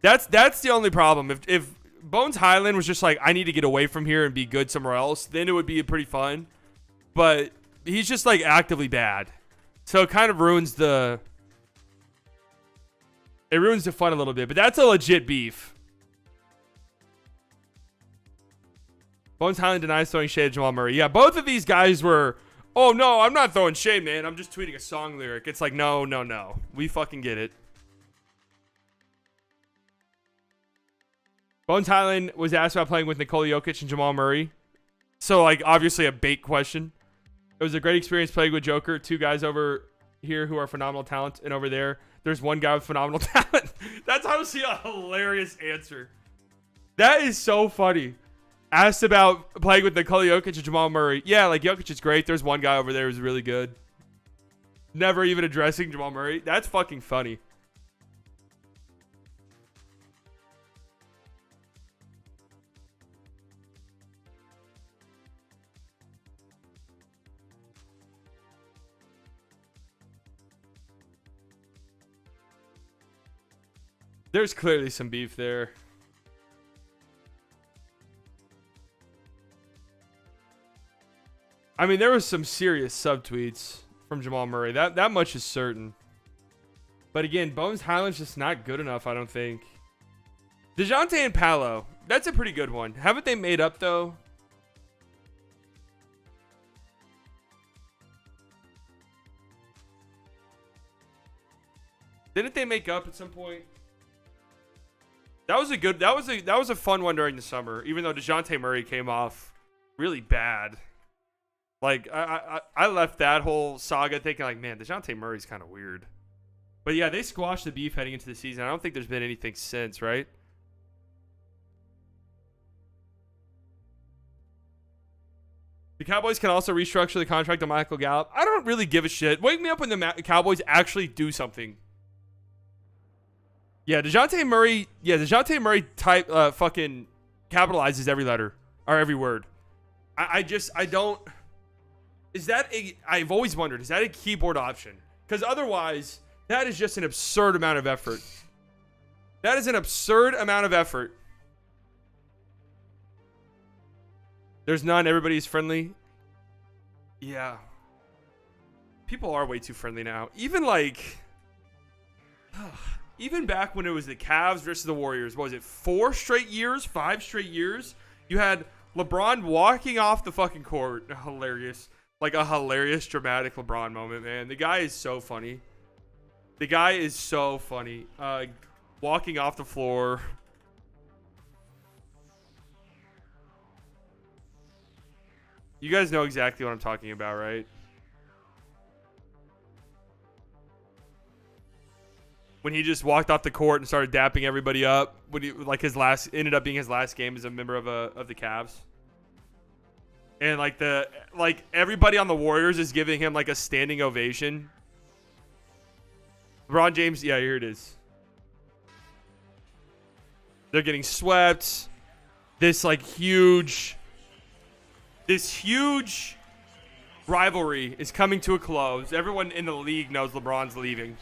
That's the only problem. If Bones Highland was just like, I need to get away from here and be good somewhere else, then it would be pretty fun. But he's just like actively bad. So it kind of ruins the fun a little bit. But that's a legit beef. Bones Highland denies throwing shade at Jamal Murray. Yeah, both of these guys were, oh no, I'm not throwing shade, man. I'm just tweeting a song lyric. It's like, no. We fucking get it. Bones Highland was asked about playing with Nikola Jokic and Jamal Murray. So, like, obviously a bait question. It was a great experience playing with Joker. Two guys over here who are phenomenal talent. And over there, there's one guy with phenomenal talent. That's honestly a hilarious answer. That is so funny. Asked about playing with Nikola Jokic and Jamal Murray. Yeah, like, Jokic is great. There's one guy over there who's really good. Never even addressing Jamal Murray. That's fucking funny. There's clearly some beef there. I mean, there was some serious subtweets from Jamal Murray. That much is certain. But again, Bones Highland's just not good enough, I don't think. DeJounte and Paolo. That's a pretty good one. Haven't they made up, though? Didn't they make up at some point? That was a fun one during the summer, even though DeJounte Murray came off really bad. Like, I left that whole saga thinking, like, man, DeJounte Murray's kind of weird. But yeah, they squashed the beef heading into the season. I don't think there's been anything since, right? The Cowboys can also restructure the contract of Michael Gallup. I don't really give a shit. Wake me up when the Cowboys actually do something. Yeah, DeJounte Murray type fucking capitalizes every letter or every word. I don't. Is that I've always wondered, is that a keyboard option? Because otherwise, that is just an absurd amount of effort. That is an absurd amount of effort. There's none. Everybody's friendly. Yeah. People are way too friendly now. Even like... even back when it was the Cavs versus the Warriors, what was it, 4 straight years? 5 straight years? You had LeBron walking off the fucking court. Hilarious. Like a hilarious, dramatic LeBron moment, man. The guy is so funny. The guy is so funny. Walking off the floor. You guys know exactly what I'm talking about, right? When he just walked off the court and started dapping everybody up. When he, like, his last, ended up being his last game as a member of the Cavs. And like everybody on the Warriors is giving him like a standing ovation. LeBron James, yeah, here it is. They're getting swept. This huge rivalry is coming to a close. Everyone in the league knows LeBron's leaving.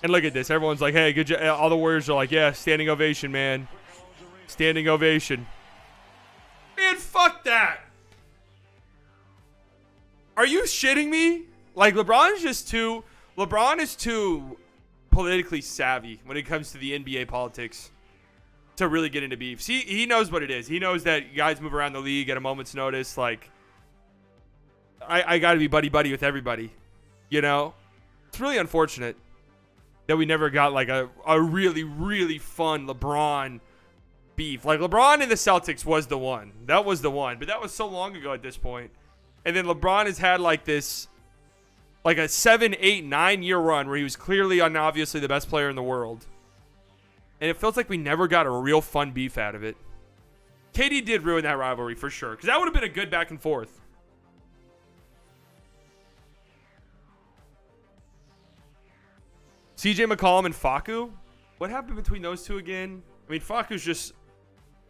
And look at this. Everyone's like, hey, good job. All the Warriors are like, yeah, standing ovation, man. Standing ovation. Man, fuck that. Are you shitting me? Like, LeBron is too politically savvy when it comes to the NBA politics to really get into beef. See, he knows what it is. He knows that guys move around the league at a moment's notice. Like, I got to be buddy-buddy with everybody. You know? It's really unfortunate that we never got, like, a really, really fun LeBron beef. Like, LeBron and the Celtics was the one. That was the one. But that was so long ago at this point. And then LeBron has had, like, this, like, a 7, 8, 9-year run where he was clearly and obviously the best player in the world. And it feels like we never got a real fun beef out of it. KD did ruin that rivalry for sure, because that would have been a good back and forth. CJ McCollum and Facu? What happened between those two again? I mean, Facu's just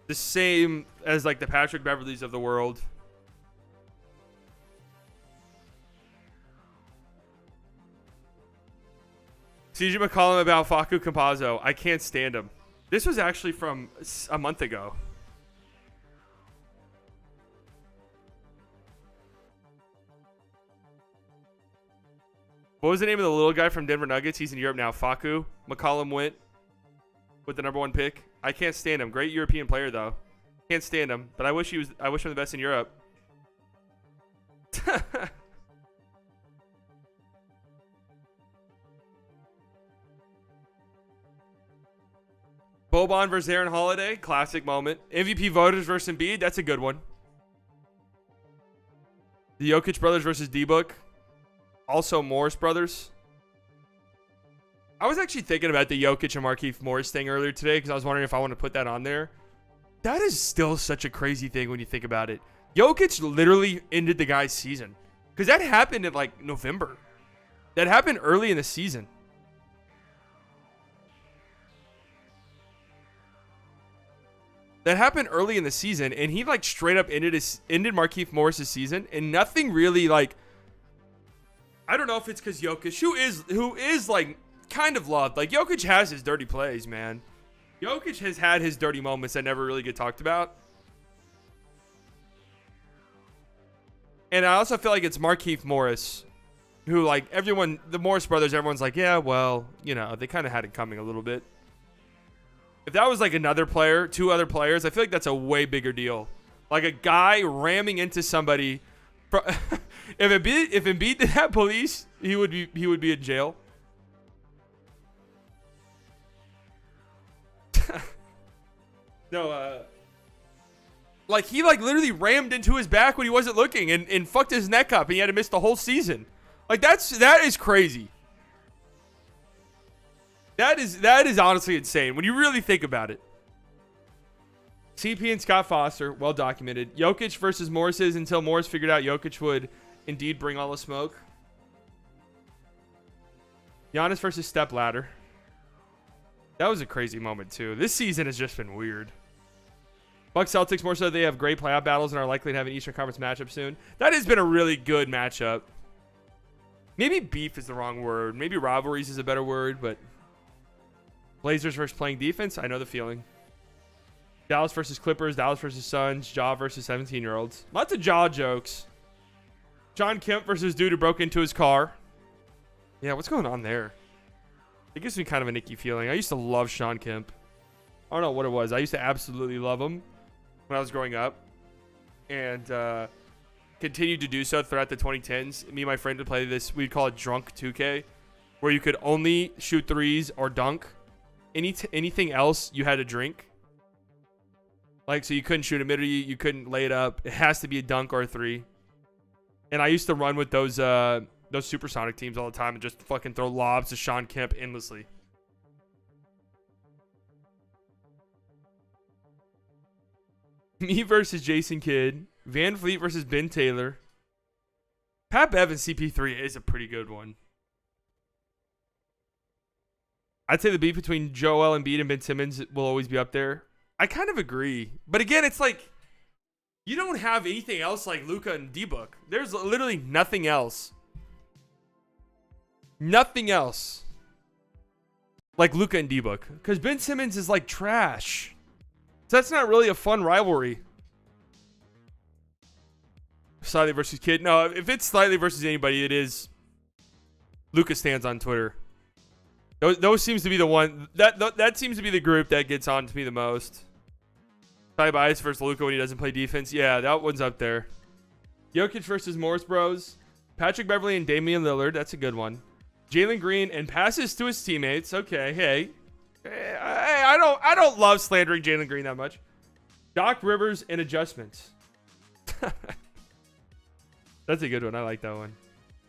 the same as, like, the Patrick Beverleys of the world. CJ McCollum about Facu Campazzo. I can't stand him. This was actually from a month ago. What was the name of the little guy from Denver Nuggets? He's in Europe now. Facu. McCollum went with the #1 pick. I can't stand him. Great European player, though. Can't stand him. But I wish him the best in Europe. Boban versus Aaron Holiday, classic moment. MVP voters versus Embiid, that's a good one. The Jokic brothers versus D-Book. Also Morris brothers. I was actually thinking about the Jokic and Markieff Morris thing earlier today because I was wondering if I want to put that on there. That is still such a crazy thing when you think about it. Jokic literally ended the guy's season. Because that happened in, like, November. That happened early in the season. That happened early in the season, and he, like, straight up ended Markieff Morris' season, and nothing really, like, I don't know if it's because Jokic, who is like kind of loved. Like, Jokic has his dirty plays, man. Jokic has had his dirty moments that never really get talked about. And I also feel like it's Markieff Morris, who, like, the Morris brothers, everyone's like, yeah, well, you know, they kind of had it coming a little bit. If that was like another player, 2 other players, I feel like that's a way bigger deal. Like a guy ramming into somebody. If Embiid did that, police, he would be in jail. No, like he like literally rammed into his back when he wasn't looking and fucked his neck up, and he had to miss the whole season. Like that is crazy. That is honestly insane when you really think about it. CP and Scott Foster, well documented. Jokic versus Morris's until Morris figured out Jokic would indeed bring all the smoke. Giannis versus Step Ladder. That was a crazy moment too. This season has just been weird. Bucks Celtics more so they have great playoff battles and are likely to have an Eastern Conference matchup soon. That has been a really good matchup. Maybe beef is the wrong word. Maybe rivalries is a better word, but Blazers versus playing defense, I know the feeling. Dallas versus Clippers, Dallas versus Suns, Ja versus 17-year-olds. Lots of Ja jokes. John Kemp versus dude who broke into his car. Yeah, what's going on there? It gives me kind of an icky feeling. I used to love Sean Kemp. I don't know what it was. I used to absolutely love him when I was growing up. And continued to do so throughout the 2010s. Me and my friend would play this. We'd call it Drunk 2K. Where you could only shoot threes or dunk. Anything else, you had to drink. Like, so you couldn't shoot a mid, you couldn't lay it up. It has to be a dunk or a three. And I used to run with those supersonic teams all the time and just fucking throw lobs to Sean Kemp endlessly. Me versus Jason Kidd. Van Fleet versus Ben Taylor. Pat Bev and CP3 is a pretty good one. I'd say the beef between Joel Embiid and Ben Simmons will always be up there. I kind of agree. But again, it's like, you don't have anything else like Luka and D-Book. There's literally nothing else. Nothing else like Luka and D-Book. Because Ben Simmons is like trash. So that's not really a fun rivalry. Slightly versus Kid. No, if it's slightly versus anybody, it is Luka stands on Twitter. Those seems to be the one that seems to be the group that gets on to me the most. Ty Bias versus Luka when he doesn't play defense. Yeah, that one's up there. Jokic versus Morris Bros. Patrick Beverly and Damian Lillard. That's a good one. Jalen Green and passes to his teammates. Okay, hey. I don't love slandering Jalen Green that much. Doc Rivers and adjustments. That's a good one. I like that one.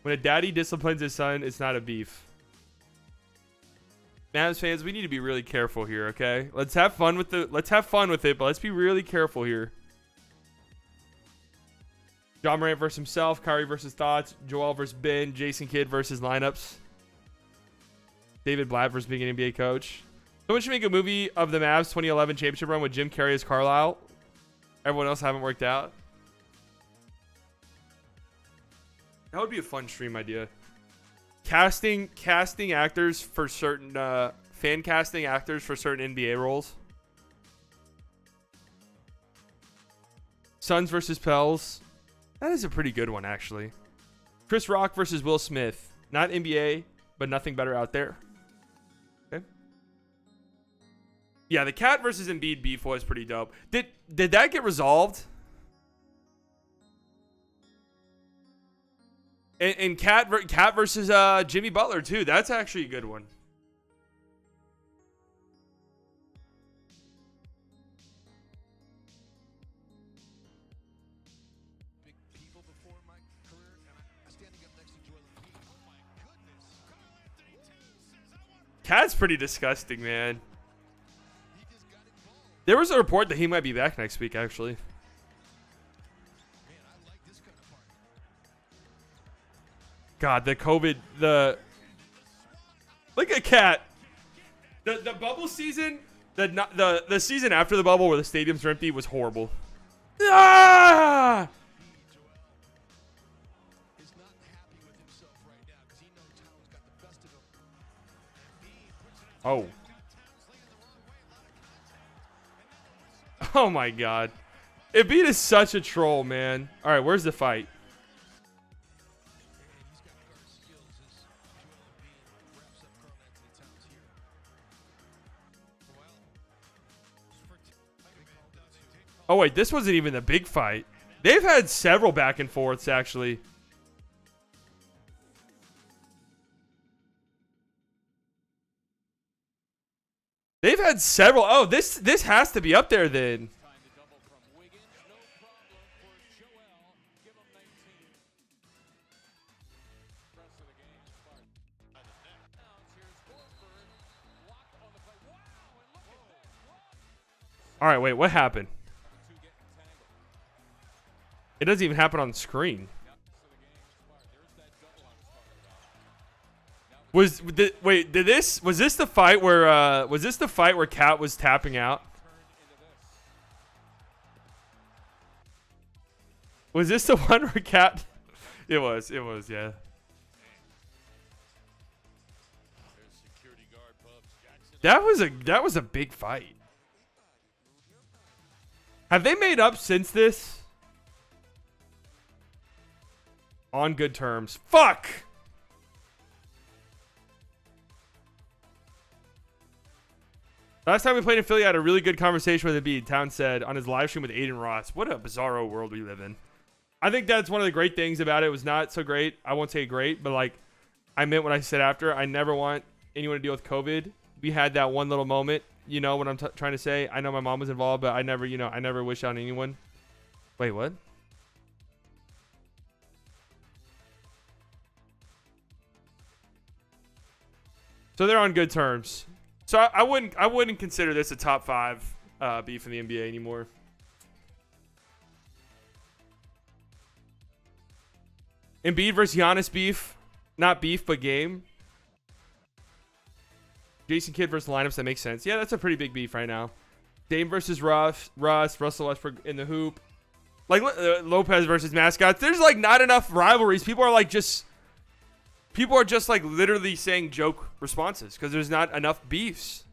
When a daddy disciplines his son, it's not a beef. Mavs fans, we need to be really careful here, okay? Let's have fun with it, but let's be really careful here. John Morant versus himself, Kyrie versus thoughts, Joel versus Ben, Jason Kidd versus lineups, David Blatt versus being an NBA coach. Someone should make a movie of the Mavs 2011 championship run with Jim Carrey as Carlisle. Everyone else haven't worked out. That would be a fun stream idea. Casting actors for certain fan casting actors for certain NBA roles. Suns versus Pels. That is a pretty good one, actually. Chris Rock versus Will Smith. Not NBA, but nothing better out there. Okay. Yeah, the Cat versus Embiid beef was pretty dope. Did that get resolved? And Cat versus Jimmy Butler too. That's actually a good one. Cat's pretty disgusting, man. There was a report that he might be back next week, actually. God, the COVID, look at Cat. The bubble season, the season after the bubble where the stadiums were empty was horrible. Ah! Oh. Oh my God. Embiid is such a troll, man. All right, where's the fight? Oh, wait, this wasn't even the big fight. They've had several back and forths, actually. They've had several. Oh, this has to be up there then. All right, wait, what happened? It doesn't even happen on the screen. Was this the fight where Cat was tapping out? Was this the one where Cat? It was, yeah. That was a big fight. Have they made up since this? On good terms. Fuck! Last time we played in Philly, I had a really good conversation with Embiid. Town said on his live stream with Aiden Ross. What a bizarro world we live in. I think that's one of the great things about it. It was not so great. I won't say great, but like I meant what I said after. I never want anyone to deal with COVID. We had that one little moment. You know what I'm trying to say? I know my mom was involved, but I never, I never wish on anyone. Wait, what? So they're on good terms. So I wouldn't consider this a top 5 beef in the NBA anymore. Embiid versus Giannis beef. Not beef, but game. Jason Kidd versus lineups. That makes sense. Yeah, that's a pretty big beef right now. Dame versus Russ. Russell Westbrook in the hoop. Like Lopez versus mascots. There's like not enough rivalries. People are just like literally saying joke responses because there's not enough beefs.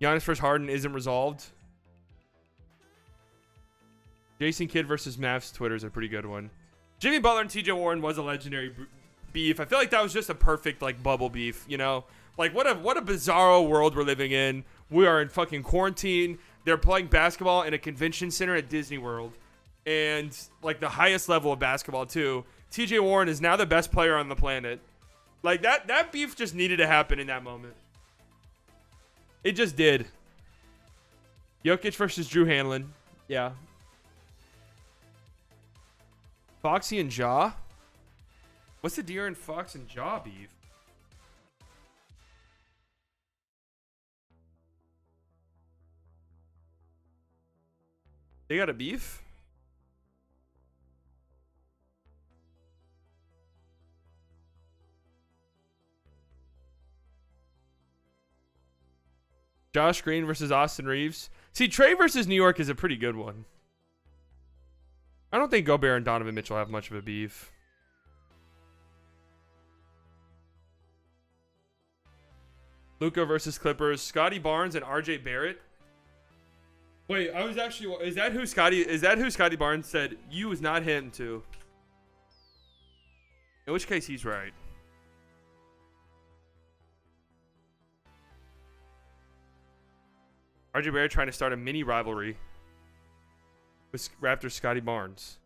Giannis versus Harden isn't resolved. Jason Kidd versus Mavs Twitter is a pretty good one. Jimmy Butler and TJ Warren was a legendary beef. I feel like that was just a perfect like bubble beef, you know? Like what a bizarro world we're living in. We are in fucking quarantine. They're playing basketball in a convention center at Disney World. And like the highest level of basketball too. TJ Warren is now the best player on the planet. Like that beef just needed to happen in that moment. It just did. Jokic versus Drew Hanlon. Yeah. Foxy and Ja? What's the De'Aaron Fox and Ja beef? They got a beef? Josh Green versus Austin Reeves. See, Trey versus New York is a pretty good one. I don't think Gobert and Donovan Mitchell have much of a beef. Luka versus Clippers. Scotty Barnes and RJ Barrett. Wait, I was actually... Is that who Scotty Barnes said you was not him to? In which case, he's right. RJ Barrett trying to start a mini rivalry with Raptors Scotty Barnes.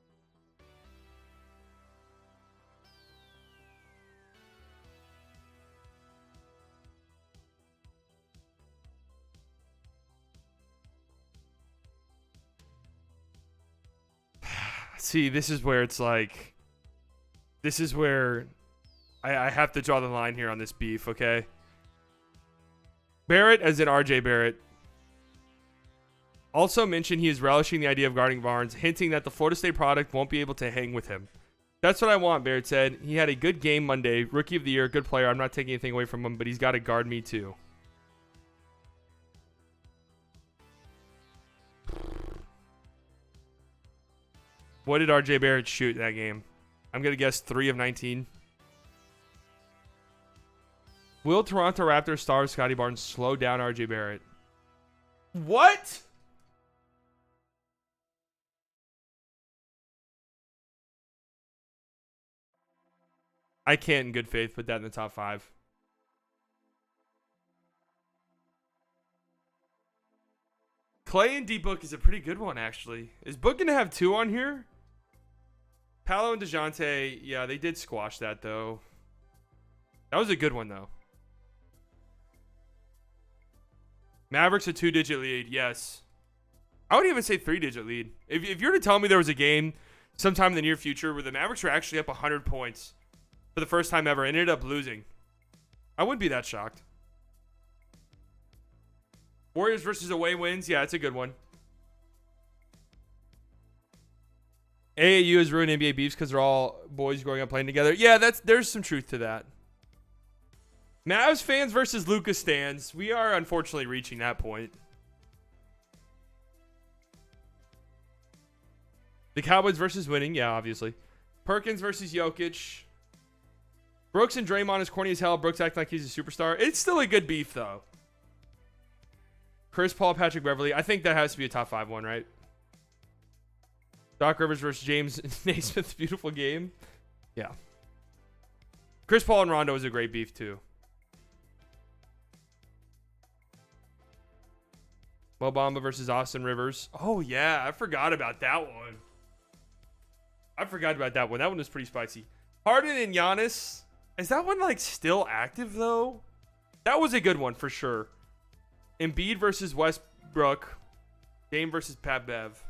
See, this is where it's like... This is where I have to draw the line here on this beef, okay? Barrett, as in RJ Barrett, also mentioned he is relishing the idea of guarding Barnes, hinting that the Florida State product won't be able to hang with him. That's what I want, Barrett said. He had a good game Monday. Rookie of the year, good player. I'm not taking anything away from him, but he's got to guard me too. What did RJ Barrett shoot that game? I'm going to guess 3 of 19. Will Toronto Raptors star Scotty Barnes slow down RJ Barrett? What? I can't in good faith put that in the top 5. Clay and D-Book is a pretty good one, actually. Is Book going to have 2 on here? Paolo and DeJounte, yeah, they did squash that, though. That was a good one, though. Mavericks a 2-digit lead, yes. I would even say 3-digit lead. If you were to tell me there was a game sometime in the near future where the Mavericks were actually up 100 points for the first time ever and ended up losing, I wouldn't be that shocked. Warriors versus away wins, yeah, it's a good one. AAU has ruined NBA beefs because they're all boys growing up playing together. Yeah, there's some truth to that. Mavs fans versus Luka stans. We are unfortunately reaching that point. The Cowboys versus winning. Yeah, obviously. Perkins versus Jokic. Brooks and Draymond is corny as hell. Brooks acting like he's a superstar. It's still a good beef, though. Chris Paul, Patrick Beverly. I think that has to be a top 5 one, right? Doc Rivers versus James Naismith's beautiful game. Yeah. Chris Paul and Rondo is a great beef, too. Mo Bamba versus Austin Rivers. Oh, yeah. I forgot about that one. That one was pretty spicy. Harden and Giannis. Is that one, like, still active, though? That was a good one, for sure. Embiid versus Westbrook. Dame versus Pat Bev.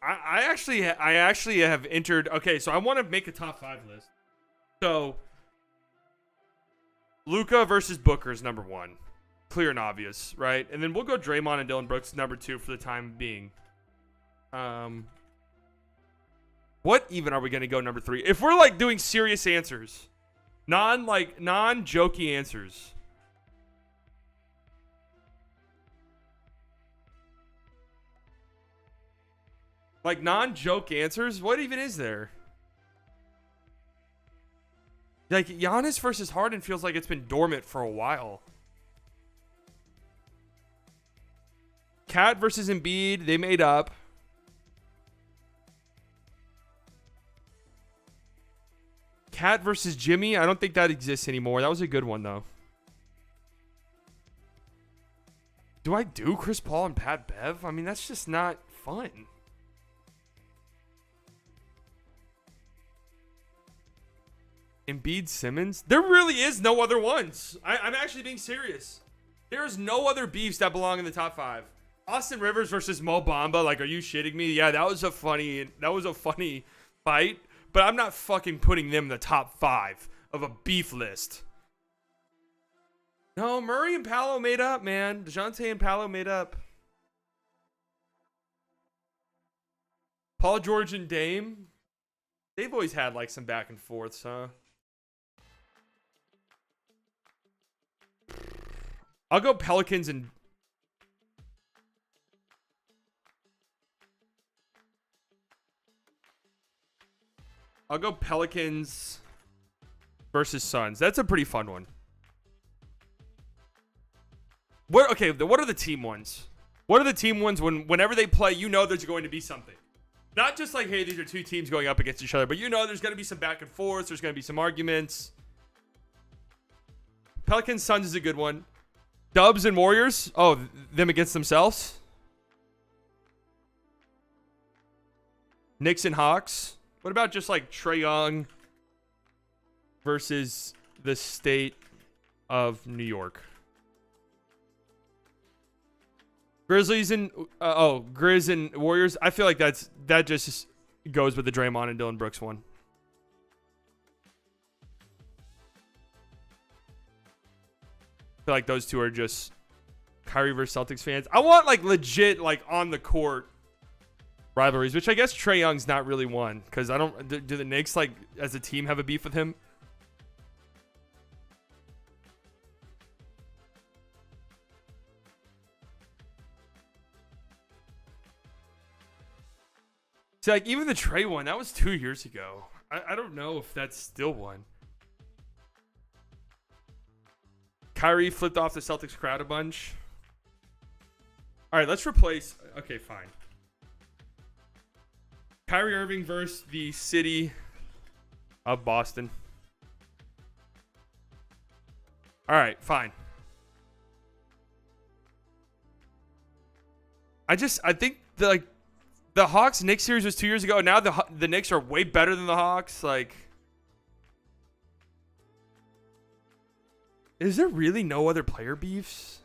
I actually have entered. Okay, so I want to make a top 5 list. So, Luka versus Booker is number 1. Clear and obvious, right? And then we'll go Draymond and Dylan Brooks number 2 for the time being. What even are we going to go number 3? If we're like doing serious answers, non-jokey answers. Like non-joke answers? What even is there? Like Giannis versus Harden feels like it's been dormant for a while. Cat versus Embiid, they made up. Cat versus Jimmy, I don't think that exists anymore. That was a good one, though. Do I do Chris Paul and Pat Bev? I mean, that's just not fun. Embiid Simmons? There really is no other ones. I'm actually being serious. There's no other beefs that belong in the top 5. Austin Rivers versus Mo Bamba. Like, are you shitting me? Yeah, that was a funny fight. But I'm not fucking putting them in the top 5 of a beef list. No, Murray and Paolo made up, man. DeJounte and Paolo made up. Paul George and Dame. They've always had like some back and forths, huh? I'll go Pelicans and... I'll go Pelicans versus Suns. That's a pretty fun one. What are the team ones? What are the team ones whenever they play, you know there's going to be something. Not just like, hey, these are 2 teams going up against each other, but you know there's going to be some back and forth. There's going to be some arguments. Pelicans, Suns is a good one. Dubs and Warriors. Oh, them against themselves. Knicks and Hawks. What about just like Trey Young versus the state of New York? Grizzlies and Grizz and Warriors. I feel like that just goes with the Draymond and Dylan Brooks one. I feel like those two are just Kyrie versus Celtics fans. I want like legit like on the court rivalries, which I guess Trey Young's not really one because I don't. Do the Knicks like as a team have a beef with him? See, like even the Trey one, that was 2 years ago. I don't know if that's still one. Kyrie flipped off the Celtics crowd a bunch. All right, let's replace. Okay, fine. Kyrie Irving versus the city of Boston. All right, fine. I think the Hawks Knicks series was 2 years ago. Now the Knicks are way better than the Hawks. Like, is there really no other player beefs?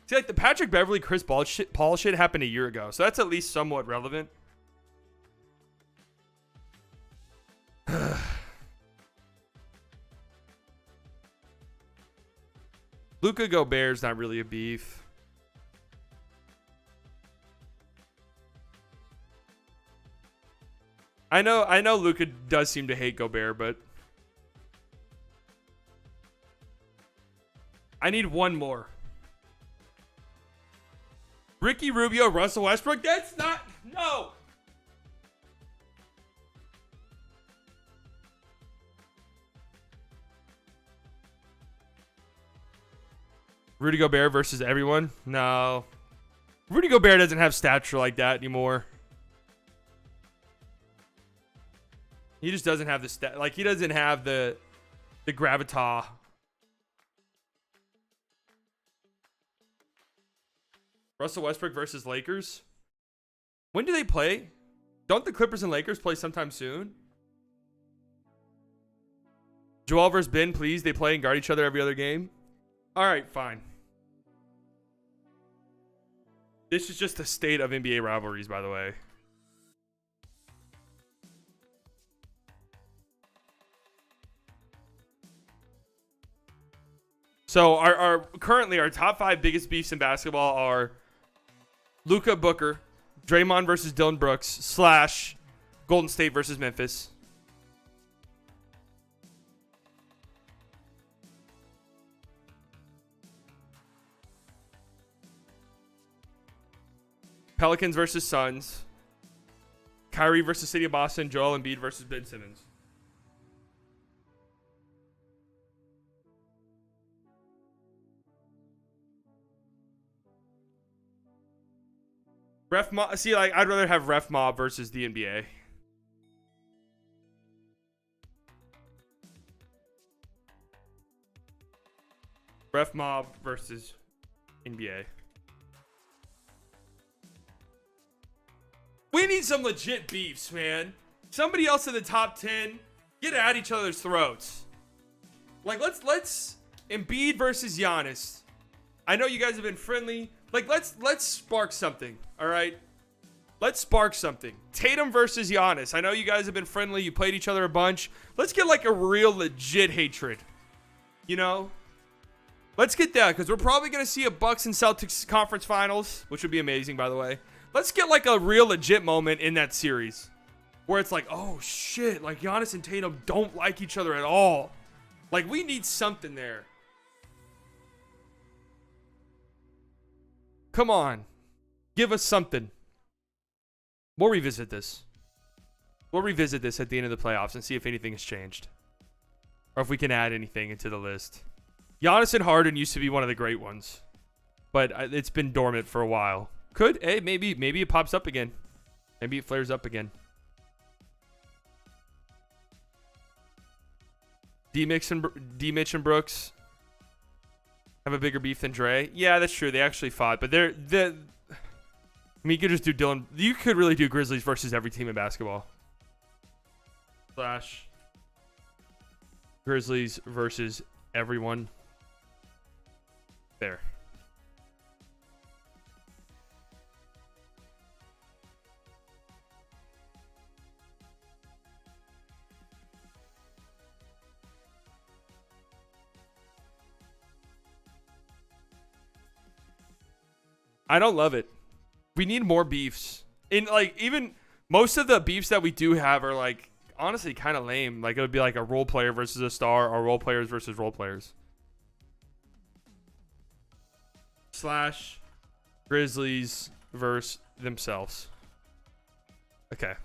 See, like the Patrick Beverly, Chris Paul shit happened a year ago, so that's at least somewhat relevant. Luka Gobert's not really a beef. I know Luka does seem to hate Gobert, but I need one more. Ricky Rubio, Russell Westbrook. That's not. No. Rudy Gobert versus everyone. No. Rudy Gobert doesn't have stature like that anymore. He just doesn't have the stat. Like, he doesn't have the gravitas. Russell Westbrook versus Lakers. When do they play? Don't the Clippers and Lakers play sometime soon? Joel versus Ben, please. They play and guard each other every other game. All right, fine. This is just the state of NBA rivalries, by the way. So currently our top 5 biggest beefs in basketball are Luka Booker, Draymond versus Dylan Brooks / Golden State versus Memphis. Pelicans versus Suns. Kyrie versus City of Boston. Joel Embiid versus Ben Simmons. Ref mob. See, like, I'd rather have ref mob versus the NBA. Ref mob versus NBA. We need some legit beefs, man. Somebody else in the top 10 get at each other's throats. Like, let's Embiid versus Giannis. I know you guys have been friendly. Like, let's spark something. All right, let's spark something. Tatum versus Giannis. I know you guys have been friendly. You played each other a bunch. Let's get like a real legit hatred. You know, let's get that, because we're probably gonna see a Bucks and Celtics conference finals, which would be amazing, by the way. Let's get like a real legit moment in that series where it's like, oh shit, like Giannis and Tatum don't like each other at all. Like, we need something there. Come on. Give us something. We'll revisit this. We'll revisit this at the end of the playoffs and see if anything has changed. Or if we can add anything into the list. Giannis and Harden used to be one of the great ones. But it's been dormant for a while. Maybe it pops up again. Maybe it flares up again. D-Mitch and Brooks have a bigger beef than Dre. Yeah, that's true. They actually fought, but I mean, you could just do Dylan. You could really do Grizzlies versus every team in basketball. / Grizzlies versus everyone. There. I don't love it. We need more beefs. In like, even most of the beefs that we do have are like honestly kind of lame. Like, it would be like a role player versus a star, or role players versus role players. / Grizzlies versus themselves. Okay.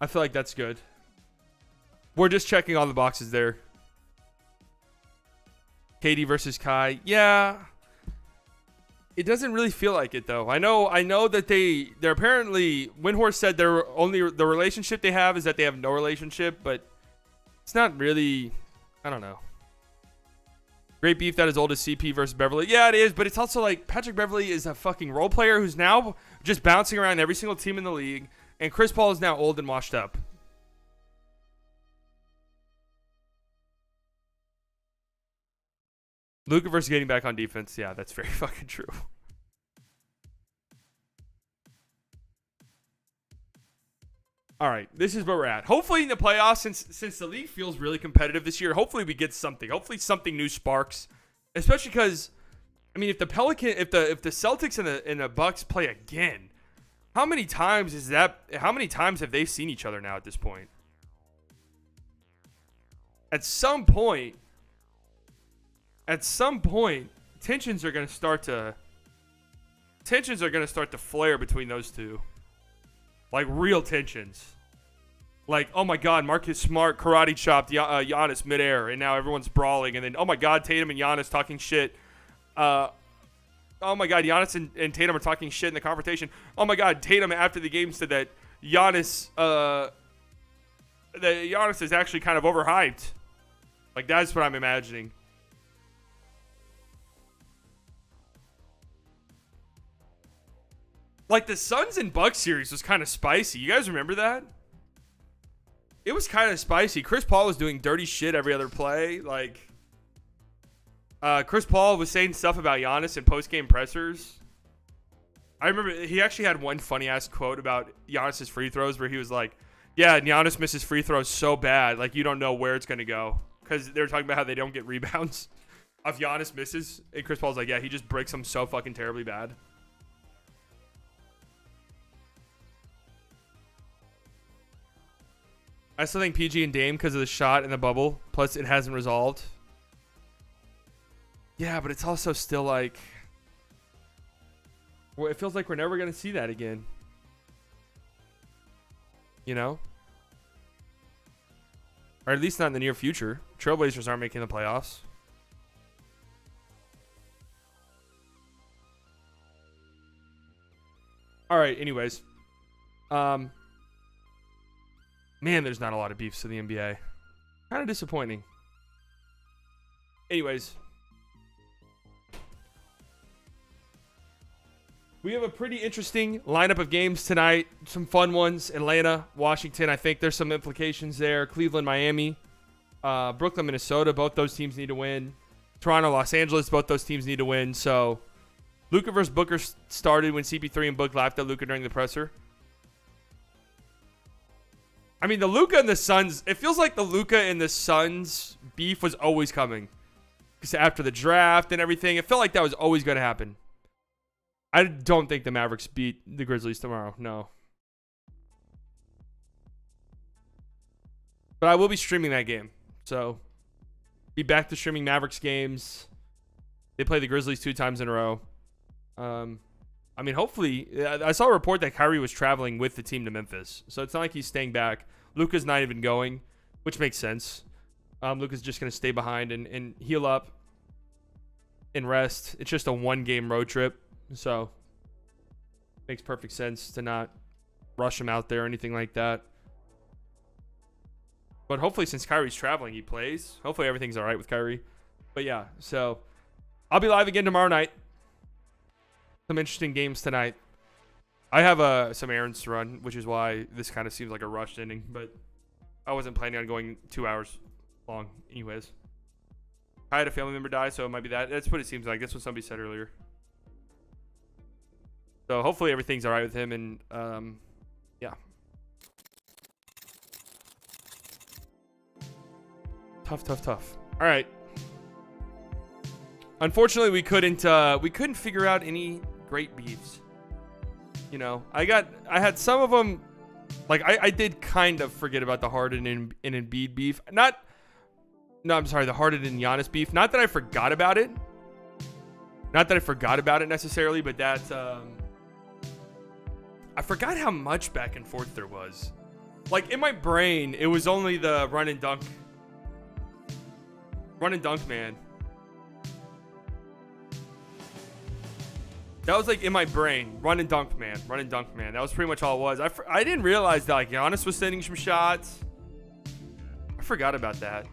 I feel like that's good. We're just checking all the boxes there. KD versus Kai. Yeah. It doesn't really feel like it, though. I know that they're apparently, Windhorse said the relationship they have is that they have no relationship, but it's not really, I don't know. Great beef that is old as CP versus Beverly. Yeah, it is, but it's also like Patrick Beverly is a fucking role player who's now just bouncing around every single team in the league, and Chris Paul is now old and washed up. Luka versus getting back on defense. Yeah, that's very fucking true. All right, this is where we're at. Hopefully in the playoffs, since the league feels really competitive this year, hopefully we get something. Hopefully something new sparks. Especially because, I mean, if the Celtics and the Bucks play again, how many times have they seen each other now at this point? At some point, at some point, tensions are going to start to flare between those two. Like real tensions. Like, oh my God, Marcus Smart karate chopped Giannis midair, and now everyone's brawling. And then, oh my God, Tatum and Giannis talking shit. Oh my God, Giannis and Tatum are talking shit in the confrontation. Oh my God, Tatum after the game said that Giannis is actually kind of overhyped. Like, that's what I'm imagining. Like, the Suns and Bucks series was kind of spicy. You guys remember that? It was kind of spicy. Chris Paul was doing dirty shit every other play. Like, Chris Paul was saying stuff about Giannis in post-game pressers. I remember he actually had one funny-ass quote about Giannis's free throws where he was like, yeah, Giannis misses free throws so bad, like, you don't know where it's going to go. Because they were talking about how they don't get rebounds if Giannis misses. And Chris Paul's like, yeah, he just breaks them so fucking terribly bad. I still think PG and Dame because of the shot in the bubble. Plus, it hasn't resolved. Yeah, but it's also still like... well, it feels like we're never going to see that again. You know? Or at least not in the near future. Trailblazers aren't making the playoffs. All right, anyways. Man, there's not a lot of beefs in the NBA. Kind of disappointing. Anyways. We have a pretty interesting lineup of games tonight. Some fun ones. Atlanta, Washington. I think there's some implications there. Cleveland, Miami. Brooklyn, Minnesota. Both those teams need to win. Toronto, Los Angeles. Both those teams need to win. So, Luka versus Booker started when CP3 and Book laughed at Luka during the presser. I mean, the Luka and the Suns, it feels like the Luka and the Suns beef was always coming. Because after the draft and everything, it felt like that was always going to happen. I don't think the Mavericks beat the Grizzlies tomorrow. No. But I will be streaming that game. So, be back to streaming Mavericks games. They play the Grizzlies 2 times in a row. I mean, hopefully, I saw a report that Kyrie was traveling with the team to Memphis. So it's not like he's staying back. Luka's not even going, which makes sense. Luka's just going to stay behind and heal up and rest. It's just a 1-game road trip. So makes perfect sense to not rush him out there or anything like that. But hopefully, since Kyrie's traveling, he plays. Hopefully, everything's all right with Kyrie. But yeah, so I'll be live again tomorrow night. Some interesting games tonight. I have some errands to run, which is why this kind of seems like a rushed ending. But I wasn't planning on going 2 hours long anyways. I had a family member die, so it might be that. That's what it seems like. That's what somebody said earlier. So hopefully everything's all right with him. And, yeah. Tough. All right. Unfortunately, we couldn't figure out any great beefs. You know, I had some of them. Like I did kind of forget about the Harden and Embiid beef. The Harden and Giannis beef. Not that I forgot about it. Not that I forgot about it necessarily, but that I forgot how much back and forth there was. Like in my brain, it was only the run and dunk man. That was like in my brain. Run and dunk man. That was pretty much all it was. I didn't realize that like Giannis was sending some shots. I forgot about that.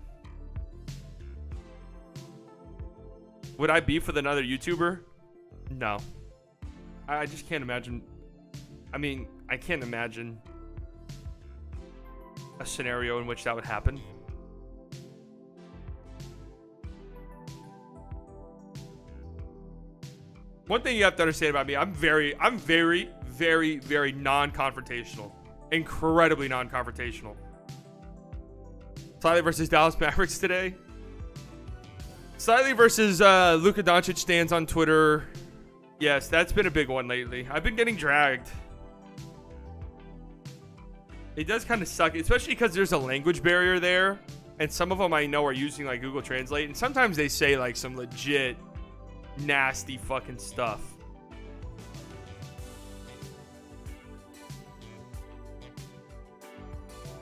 Would I beef with another YouTuber? No. I just can't imagine. I mean, I can't imagine a scenario in which that would happen. One thing you have to understand about me, I'm very, very non-confrontational. Incredibly non-confrontational. Slightly versus Dallas Mavericks today. Slightly versus Luka Doncic stands on Twitter. Yes, that's been a big one lately. I've been getting dragged. It does kind of suck, especially because there's a language barrier there. and some of them I know are using like Google Translate, and sometimes they say like some legit nasty fucking stuff.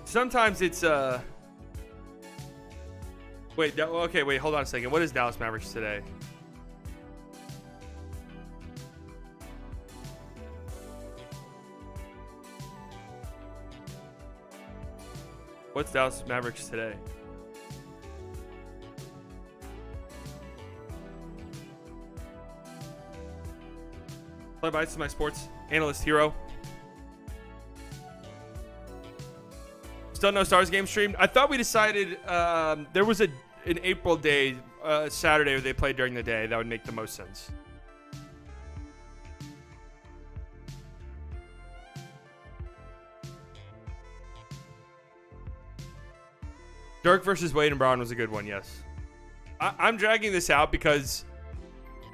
Sometimes it's wait, okay, wait, hold on a second. What is Dallas Mavericks today? What's Dallas Mavericks today? Play by to my sports analyst hero. Still no Stars game streamed. I thought we decided there was an April day, Saturday, where they played during the day. That would make the most sense. Dirk versus Wade and Braun was a good one, yes. I'm dragging this out because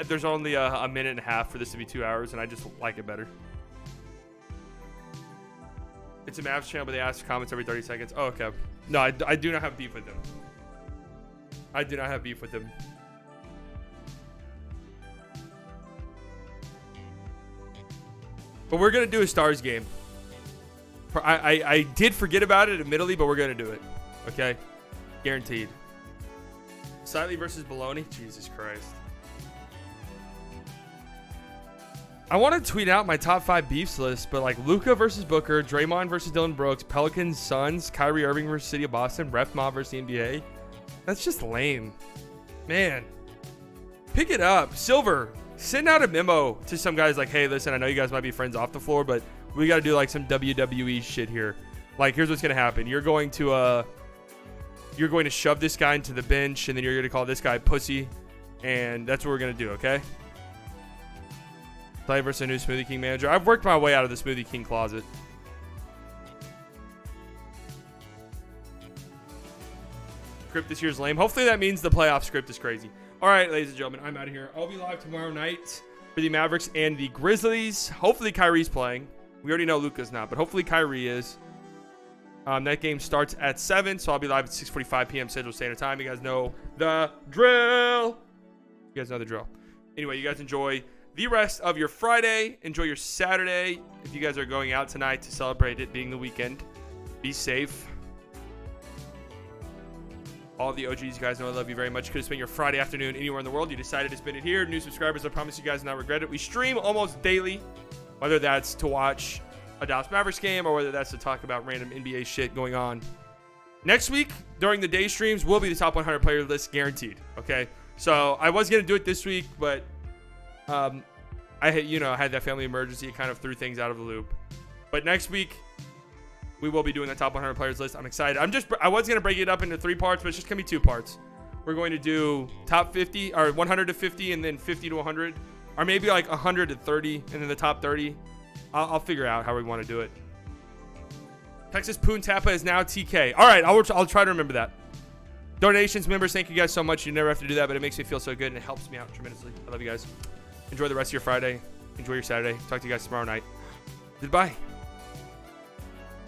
there's only a minute and a half for this to be 2 hours, and I just like it better. It's a Mavs channel, but they ask comments every 30 seconds. Oh, okay. No, I do not have beef with them. I do not have beef with them. But we're going to do a Stars game. I did forget about it, admittedly, but we're going to do it. Okay? Guaranteed. Siley versus Baloney? Jesus Christ. I want to tweet out my top 5 beefs list, but like Luka versus Booker, Draymond versus Dylan Brooks, Pelicans, Suns, Kyrie Irving versus City of Boston, Ref Mob versus the NBA. That's just lame. Man. Pick it up. Silver, send out a memo to some guys like, hey, listen, I know you guys might be friends off the floor, but we got to do like some WWE shit here. Like, here's what's going to happen. You're going to shove this guy into the bench, and then you're going to call this guy pussy, and that's what we're going to do, okay? Play versus a new Smoothie King manager. I've worked my way out of the Smoothie King closet. Script this year's lame. Hopefully that means the playoff script is crazy. All right, ladies and gentlemen, I'm out of here. I'll be live tomorrow night for the Mavericks and the Grizzlies. Hopefully Kyrie's playing. We already know Luka's not, but hopefully Kyrie is. That game starts at 7, so I'll be live at 6:45 p.m. Central Standard Time. You guys know the drill. Anyway, you guys enjoy the rest of your Friday. Enjoy your Saturday. If you guys are going out tonight to celebrate it being the weekend, be safe. All the OGs, you guys know I love you very much. You could have spent your Friday afternoon anywhere in the world. You decided to spend it here. New subscribers, I promise you guys will not regret it. We stream almost daily, whether that's to watch a Dallas Mavericks game or whether that's to talk about random NBA shit going on. Next week, during the day streams, will be the top 100 player list guaranteed, okay? So I was going to do it this week, but I had that family emergency. It kind of threw things out of the loop. But next week, we will be doing the top 100 players list. I'm excited. I was going to break it up into 3 parts, but it's just going to be 2 parts. We're going to do top 50 or 100 to 50 and then 50 to 100, or maybe like 100 to 30 and then the top 30. I'll figure out how we want to do it. Texas Poon Tappa is now TK. All right, I'll try to remember that. Donations, members, thank you guys so much. You never have to do that, but it makes me feel so good and it helps me out tremendously. I love you guys. Enjoy the rest of your Friday. Enjoy your Saturday. Talk to you guys tomorrow night. Goodbye.